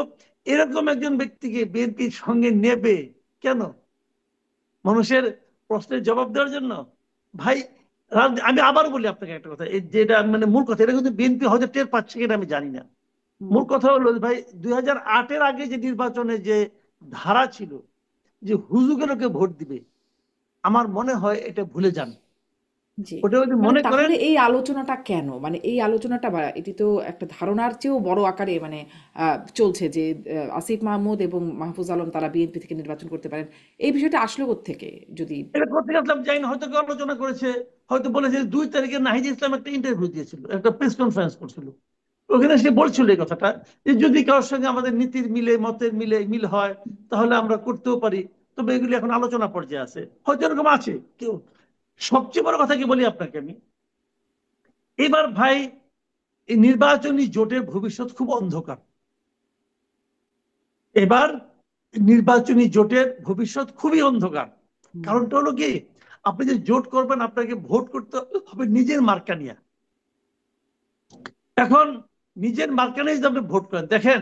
এরকম একজন ব্যক্তিকে বিএনপির সঙ্গে নেবে কেন? মানুষের প্রশ্নের জবাব দেওয়ার জন্য? ভাই, আমি আবার বলি আপনাকে একটা কথা, এই যেটা মানে মূল কথা, এটা কিন্তু বিএনপি হয়তো টের পাচ্ছে কিনা আমি জানি না। হুম, মূল কথা হলো ভাই, 2008-এর আগে যে নির্বাচনে যে ধারা ছিল যে হুজুগেরকে ভোট দিবে, আমার মনে হয় এটা ভুলে যান। জি। ওটা যদি মানে মনে করেন, তাহলে এই আলোচনাটা কেন, মানে এই আলোচনাটা বা এটি তো একটা ধারণার চেয়েও বড় আকারে মানে চলছে যে আসিফ মাহমুদ এবং মাহফুজ আলম তারা বিএনপি থেকে নির্বাচন করতে পারেন, এই বিষয়টা আসলো কোত্থেকে যদি? এটা করতে গেছিলাম যাই না, হয়তো কেউ আলোচনা করেছে, হয়তো বলেছে 2 তারিখে নাহিদ ইসলাম একটা ইন্টারভিউ দিয়েছিল, একটা প্রেস কনফারেন্স করছিল, ওখানে সে বলছিল এই কথাটা, যে যদি কারোর সঙ্গে আমাদের নীতির মিলে, মতের মিল হয়, তাহলে আমরা করতেও পারি। তবে এগুলি এখন আলোচনা পর্যায়ে আছে, হয়তো এরকম আছে কেউ। সবচেয়ে বড় কথা কি বলি আপনাকে আমি, এবার ভাই এই নির্বাচনী জোটের ভবিষ্যৎ খুব অন্ধকার। এবার নির্বাচনী জোটের ভবিষ্যৎ খুবই অন্ধকার। হুম, কারণটা হলো কি, আপনি যে জোট করবেন আপনাকে ভোট করতে হবে নিজের মার্কা নিয়ে। এখন নিজের মার্কা নিয়ে যদি আপনি ভোট করেন, দেখেন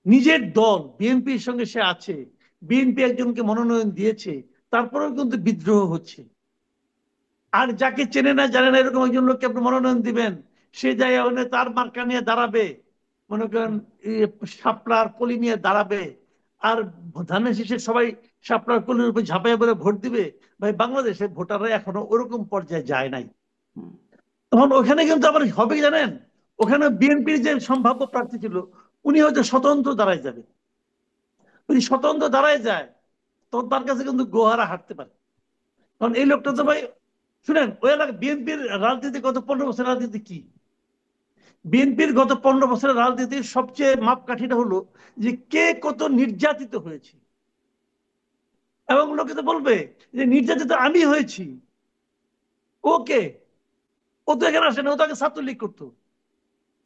নিজের দল বিএনপির সঙ্গে সে আছে, বিএনপি একজনকে মনোনয়ন দিয়েছে, তারপরেও কিন্তু বিদ্রোহ হচ্ছে। আর যাকে চেনে না জানে না এরকম একজন লোককে আপনি মনোনয়ন দিবেন, সে জায়গায় হলে তার মার্কা নিয়ে দাঁড়াবে, মনে করেন শাপলার কলি নিয়ে দাঁড়াবে, আর ধানের শীষে সবাই শাপলার কলির উপর ঝাঁপাইয়া পড়ে ভোট দিবে। ভাই, বাংলাদেশের ভোটাররা এখনো ওরকম পর্যায়ে যায় নাই। হুম। তখন ওখানে কিন্তু আবার হবে কি জানেন, ওখানে বিএনপির যে সম্ভাব্য প্রার্থী ছিল, উনি হয়তো স্বতন্ত্র দাঁড়ায় যাবে। যদি স্বতন্ত্র দাঁড়ায় যায়, তখন তার কাছে কিন্তু গোহারা হাঁটতে পারে। কারণ এই লোকটা তো জি। ভাই, শুনেন, ওই এলাকা বিএনপির রাজনীতি গত 15 বছর রাজনীতি কি, বিএনপির গত 15 বছরের রাজনীতির সবচেয়ে মাপকাঠিটা হলো যে কে কত নির্যাতিত হয়েছে। এবং লোকে তো বলবে যে নির্যাতিত আমি হয়েছি। ওকে, ও তো এখানে আসে না, ও তো আগে ছাত্রলীগ করতো,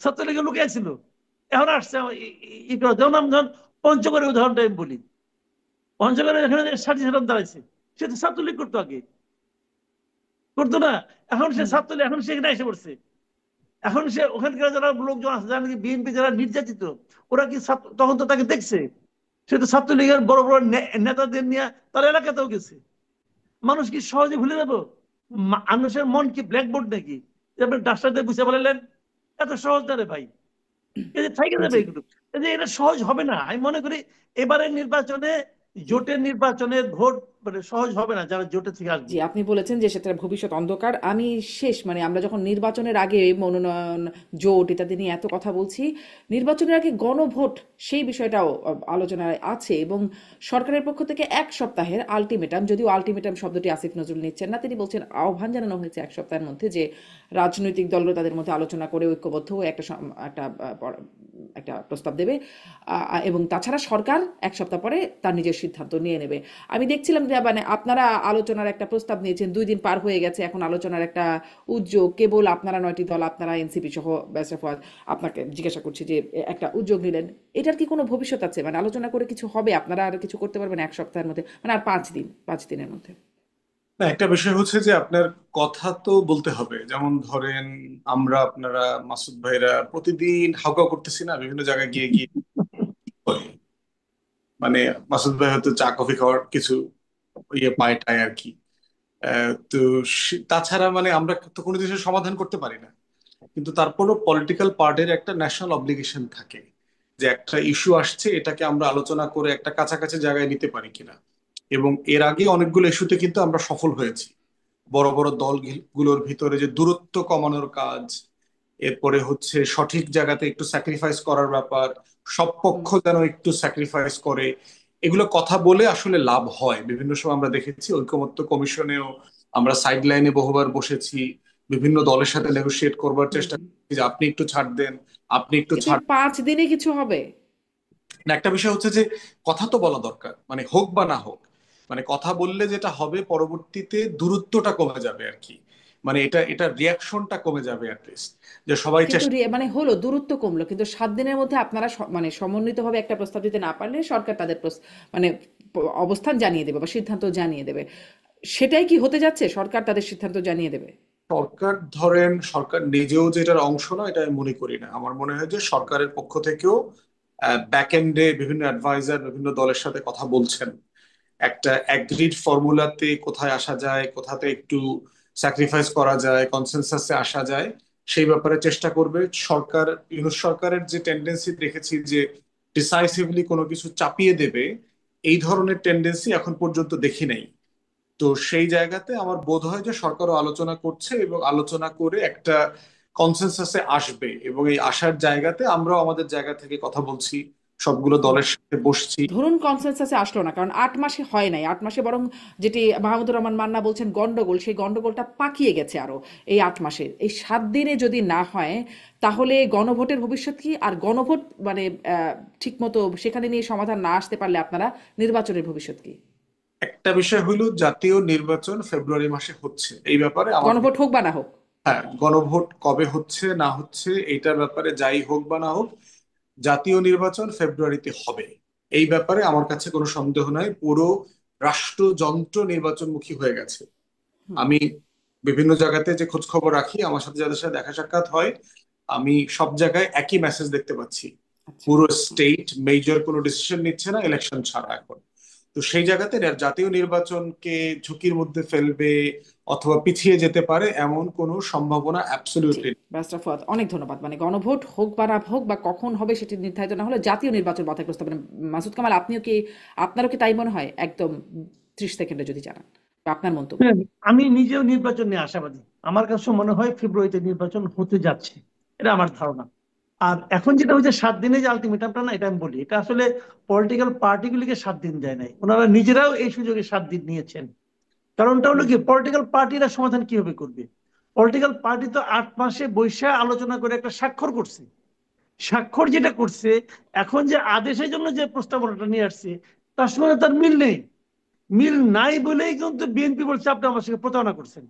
ছাত্রলীগের লোকে ছিল, এখন আসছে যেমন আমি ধরেন পঞ্চগড়ের উদাহরণটা আমি বলি। পঞ্চগড়ের এখানে সাথী সাথে দাঁড়াইছে, সে তো ছাত্রলীগ করতো আগে, করতো না? এখন সে হুম, ছাত্রলীগ, এখন সে এখানে এসে পড়ছে। এখন সে ওখানকার যারা লোকজন আছে, যারা বিএনপি যারা নির্যাতিত, ওরা কি তখন তো তাকে দেখছে, সে তো ছাত্রলীগের বড় বড় নেতাদের নিয়ে তার এলাকাতেও গেছে। মানুষ কি সহজে ভুলে যাবো? মানুষের মন কি ব্ল্যাকবোর্ড নাকি যে আপনি ডাক্তার দিয়ে বুঝে বলালেন? এত সহজ না রে ভাই, এই যে থেকে যাবে জি। এগুলো। এই যে এটা সহজ হবে না, আমি মনে করি এবারের নির্বাচনে, জোটের নির্বাচনের ভোট মানে সহজ হবে না যারা জোটে থেকে আসবে। জি, আপনি বলেছেন যে সেটার ভবিষ্যৎ অন্ধকার। আমি শেষ মানে আমরা যখন নির্বাচনের আগে মনোনয়ন, জোট ইত্যাদি নিয়ে এত কথা বলছি, নির্বাচনের আগে গণভোট সেই বিষয়টাও আলোচনায় আছে এবং সরকারের পক্ষ থেকে 1 সপ্তাহের আলটিমেটাম, যদিও আলটিমেটাম শব্দটি আসিফ নজরুল নিচ্ছেন না, তিনি বলছেন আহ্বান জানানো হয়েছে 1 সপ্তাহের মধ্যে যে রাজনৈতিক দলরা তাদের মধ্যে আলোচনা করে ঐক্যবদ্ধ হয়ে একটা প্রস্তাব দেবে, এবং তাছাড়া সরকার 1 সপ্তাহ পরে তার নিজের সিদ্ধান্ত নিয়ে নেবে। আমি দেখছিলাম যে মানে আপনারা আলোচনার একটা প্রস্তাব নিয়েছেন, 2 দিন পার হয়ে গেছে, এখন আলোচনার একটা উদ্যোগ কেবল আপনারা 9টি দল, আপনারা এনসিপি সহ ব্যারিস্টার ফুয়াদ, আপনাকে জিজ্ঞাসা করছি যে একটা উদ্যোগ নিলেন, এটার কি কোনো ভবিষ্যৎ আছে? মানে আলোচনা করে কিছু হবে, আপনারা আর কিছু করতে পারবেন 1 সপ্তাহের মধ্যে, মানে আর 5 দিন, 5 দিনের মধ্যে? না, একটা বিষয় হচ্ছে যে আপনার কথা তো বলতে হবে। যেমন ধরেন, আমরা আপনারা মাসুদ ভাইরা প্রতিদিন হাউকাউ করতেছি না বিভিন্ন জায়গায় গিয়ে গিয়ে, মানে মাসুদ ভাই হয়তো চা কফি খাওয়ার কিছু পায় টায় আর কি। তো তাছাড়া মানে আমরা তো কোনো জিনিসের সমাধান করতে পারি না, কিন্তু তারপরও পলিটিক্যাল পার্টির একটা ন্যাশনাল অব্লিগেশন থাকে যে একটা ইস্যু আসছে, এটাকে আমরা আলোচনা করে একটা কাছাকাছি জায়গায় নিতে পারি কিনা। এবং এর আগে অনেকগুলো ইস্যুতে কিন্তু আমরা সফল হয়েছি। বড় বড় দলগুলোর ভিতরে যে দূরত্ব কমানোর কাজ, এরপরে হচ্ছে সঠিক জায়গাতে একটু স্যাক্রিফাইস করার ব্যাপার, সব হুম। পক্ষ যেন একটু স্যাক্রিফাইস করে, এগুলো কথা বলে আসলে লাভ হয়। বিভিন্ন সময় আমরা দেখেছি ঐকমত্য কমিশনেও আমরা সাইড লাইনে বহুবার বসেছি, বিভিন্ন দলের সাথে নেগোশিয়েট করবার চেষ্টা করছি যে আপনি একটু ছাড় দেন, আপনি একটু কিন্তু এই ছাড়। 5 দিনে কিছু হবে? না, একটা বিষয় হচ্ছে যে কথা তো বলা দরকার, মানে হোক বা না হোক, মানে কথা বললে যেটা হবে পরবর্তীতে দূরত্বটা কমে যাবে আর কি। মানে এটা রিয়াকশনটা কমে যাবে অ্যাটলিস্ট, যে সবাই কিন্তু চেষ্টা। মানে হলো দূরত্ব কমলো, কিন্তু 7 দিনের মধ্যে আপনারা মানে সমন্বিতভাবে একটা প্রস্তাব দিতে না পারলে সরকার তাদের মানে অবস্থান জানিয়ে দেবে বা সিদ্ধান্ত জানিয়ে দেবে, সেটাই কি হতে যাচ্ছে? সরকার তাদের সিদ্ধান্ত জানিয়ে দেবে? সরকার ধরেন সরকার নিজেও যে এটার অংশ না, এটা আমি মনে করি না। আমার মনে হয় যে সরকারের পক্ষ থেকেও ব্যাক এন্ডে বিভিন্ন অ্যাডভাইজার বিভিন্ন দলের সাথে কথা বলছেন, একটা অ্যাগ্রিড ফর্মুলাতে কোথায় আসা যায়, কোথাতে একটু স্যাক্রিফাইস করা যায়, কনসেনসাসে আসা যায়, সেই ব্যাপারে চেষ্টা করবে সরকার। ইউনূস সরকারের যে টেন্ডেন্সি দেখেছি যে ডিসাইসিভলি কোনো কিছু চাপিয়ে দেবে, এই ধরনের টেন্ডেন্সি এখন পর্যন্ত দেখি নাই। তো সেই জায়গাতে আমার বোধ হয় যে সরকারও আলোচনা করছে এবং আলোচনা করে একটা কনসেনসাসে আসবে, এবং এই আসার জায়গাতে আমরাও আমাদের জায়গা থেকে কথা বলছি, সবগুলো দলের সাথে বসছি। ধরুন কনসেনসাসে আসলো না, কারণ 8 মাসে হয় নাই, 8 মাসে বরং যেটি মাহমুদুর রহমান মান্না বলছেন গন্ডগোল, সেই গন্ডগোলটা পাকিয়ে গেছে আরো এই 8 মাসে। এই 7 দিনে যদি না হয়, তাহলে গণভোটের ভবিষ্যৎ কি? আর গণভোট মানে ঠিক মতো সেখানে নিয়ে সমাধান না আসতে পারলে আপনারা নির্বাচনের ভবিষ্যৎ কি? একটা বিষয় হলো জাতীয় নির্বাচন ফেব্রুয়ারি মাসে হচ্ছে, এই ব্যাপারে আমার গণভোট হোক বা না হোক। হ্যাঁ, গণভোট কবে হচ্ছে না হচ্ছে এইটার ব্যাপারে যাই হোক বা না হোক, জাতীয় নির্বাচন ফেব্রুয়ারিতে হবে, এই ব্যাপারে আমার কাছে কোনো সন্দেহ নাই। পুরো রাষ্ট্রযন্ত্র নির্বাচনমুখী হয়ে গেছে। হুম। আমি বিভিন্ন জায়গাতে যে খোঁজ খবর রাখি, আমার সাথে যাদের সাথে দেখা সাক্ষাৎ হয়, আমি সব জায়গায় একই মেসেজ দেখতে পাচ্ছি। আচ্ছা। পুরো স্টেট মেজর কোনো ডিসিশন নিচ্ছে না ইলেকশন ছাড়া এখন। তো সেই জায়গাতে জাতীয় নির্বাচনকে ঝুঁকির মধ্যে ফেলবে অথবা পিছিয়ে যেতে পারে এমন কোনো সম্ভাবনা জি, অ্যাবসলিউটলি। ব্যারিস্টার ফুয়াদ, অনেক ধন্যবাদ। মানে গণভোট হোক বা না হোক বা কখন হবে সেটি নির্ধারিত না হলে জাতীয় নির্বাচন বাধাগ্রস্ত হবে না। মাসুদ কামাল, আপনারও কি তাই মনে হয়? একদম 30 সেকেন্ডে যদি জানান বা আপনার মন্তব্য। হ্যাঁ, আমি নিজেও নির্বাচন নিয়ে আশাবাদী। আমার কাছে মনে হয় ফেব্রুয়ারিতে নির্বাচন হতে যাচ্ছে, এটা আমার ধারণা। আর এখন যেটা হচ্ছে 7 দিনে যে আলটিমেটামটা, না এটা আমি বলি, এটা আসলে পলিটিক্যাল পার্টিগুলিকে 7 দিন দেয় নাই, ওনারা নিজেরাও এই সুযোগে 7 দিন নিয়েছেন। কারণটা হলো কি, পলিটিক্যাল পার্টিরা সমাধান কিভাবে করবে? পলিটিক্যাল পার্টি তো 8 মাসে বৈশা আলোচনা করে একটা স্বাক্ষর করছে। স্বাক্ষর যেটা করছে, এখন যে আদেশের জন্য যে প্রস্তাবনাটা নিয়ে আসছে, তার সঙ্গে তার মিল নেই। মিল নাই বলেই কিন্তু বিএনপি বলছে আপনি আমার সঙ্গে প্রতারণা করছেন।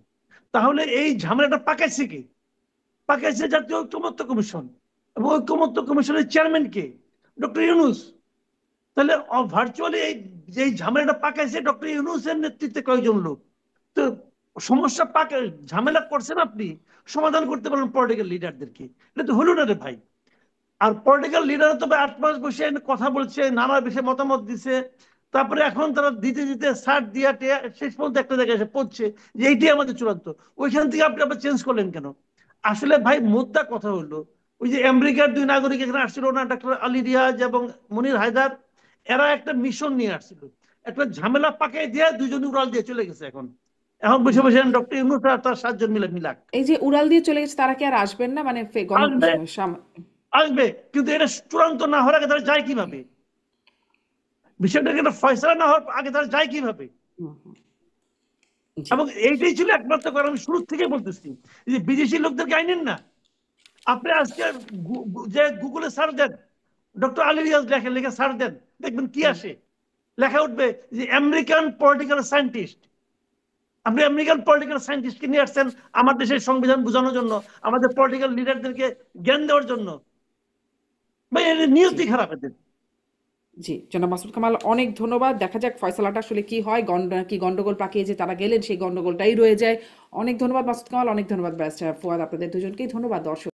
তাহলে এই ঝামেলাটা পাকাইছে কে? পাকাইছে জাতীয় ঐকমত্য কমিশন, এবং ঐকমত্য কমিশনের চেয়ারম্যান কে? ডক্টর ইউনূস। তাহলে ভার্চুয়ালি এই যে ঝামেলাটা পাকাইছে ডক্টর ইউনূসের নেতৃত্বে কয়েকজন লোক। তো সমস্যা ঝামেলা করছেন আপনি, সমাধান করতে পারলেন পলিটিক্যাল লিডারদেরকে, এটা তো হলো না রে ভাই। আর পলিটিক্যাল লিডার তো 8 মাস বসে কথা বলছে, নানা বিষয়ে মতামত দিছে, তারপরে এখন তারা দিতে দিতে সার দিয়া টেয়া শেষ পর্যন্ত একটা জায়গায় এসে পড়ছে যে এইটাই আমাদের চূড়ান্ত। ওইখান থেকে আপনি আবার চেঞ্জ করলেন কেন? আসলে ভাই মুদ্রা কথা হলো, ওই যে আমেরিকার 2 নাগরিক এখানে আসছিল না, ডক্টর আলী রিয়াজ এবং মনির হায়দার, এরা একটা মিশন নিয়ে আসছিল, একটা ঝামেলা পাকাই দিয়ে দুজনে উড়াল দিয়ে চলে গেছে। এখন এখন বসে বসে ডক্টর ইউনূস আর তার 7 জন মিলে মিলাক এই যে উড়াল দিয়ে চলে গেছে, তারা কি আর আসবেন না? মানে আসবে। আসবে, কিন্তু এটা চূড়ান্ত না হওয়ার আগে তারা যায় কিভাবে? বিষয়টাকে একটা ফয়সালা না হওয়ার আগে তারা যায় কিভাবে? হুম, হুম। জি। এবং এইটাই ছিল একমাত্র কারণ। আমি শুরু থেকে বলতেছি যে বিদেশি লোকদেরকে আইনেন না। আপনি আজকে যে গুগলে সার্চ দেন, ডক্টর আলী রিয়াজ লেখে লেখে সার্চ দেন, দেখবেন কি আসে। লেখা উঠবে যে আমেরিকান পলিটিক্যাল সায়েন্টিস্ট। আপনি আমেরিকান পলিটিক্যাল সায়েন্টিস্টকে নিয়ে আসছেন আমার দেশের সংবিধান বোঝানোর জন্য, আমাদের পলিটিক্যাল লিডারদেরকে জ্ঞান দেওয়ার জন্য। ভাই এর জি। নিয়তি খারাপ এদের। জি, জনাব মাসুদ কামাল, অনেক ধন্যবাদ। দেখা যাক ফয়সালাটা আসলে কি হয়। কি গন্ডগোল পাকিয়ে যে তারা গেলেন, সেই গন্ডগোলটাই রয়ে যায়। অনেক ধন্যবাদ মাসুদ কামাল, অনেক ধন্যবাদ ব্যারিস্টার ফুয়াদ, আপনাদের দুজনকেই ধন্যবাদ। দর্শক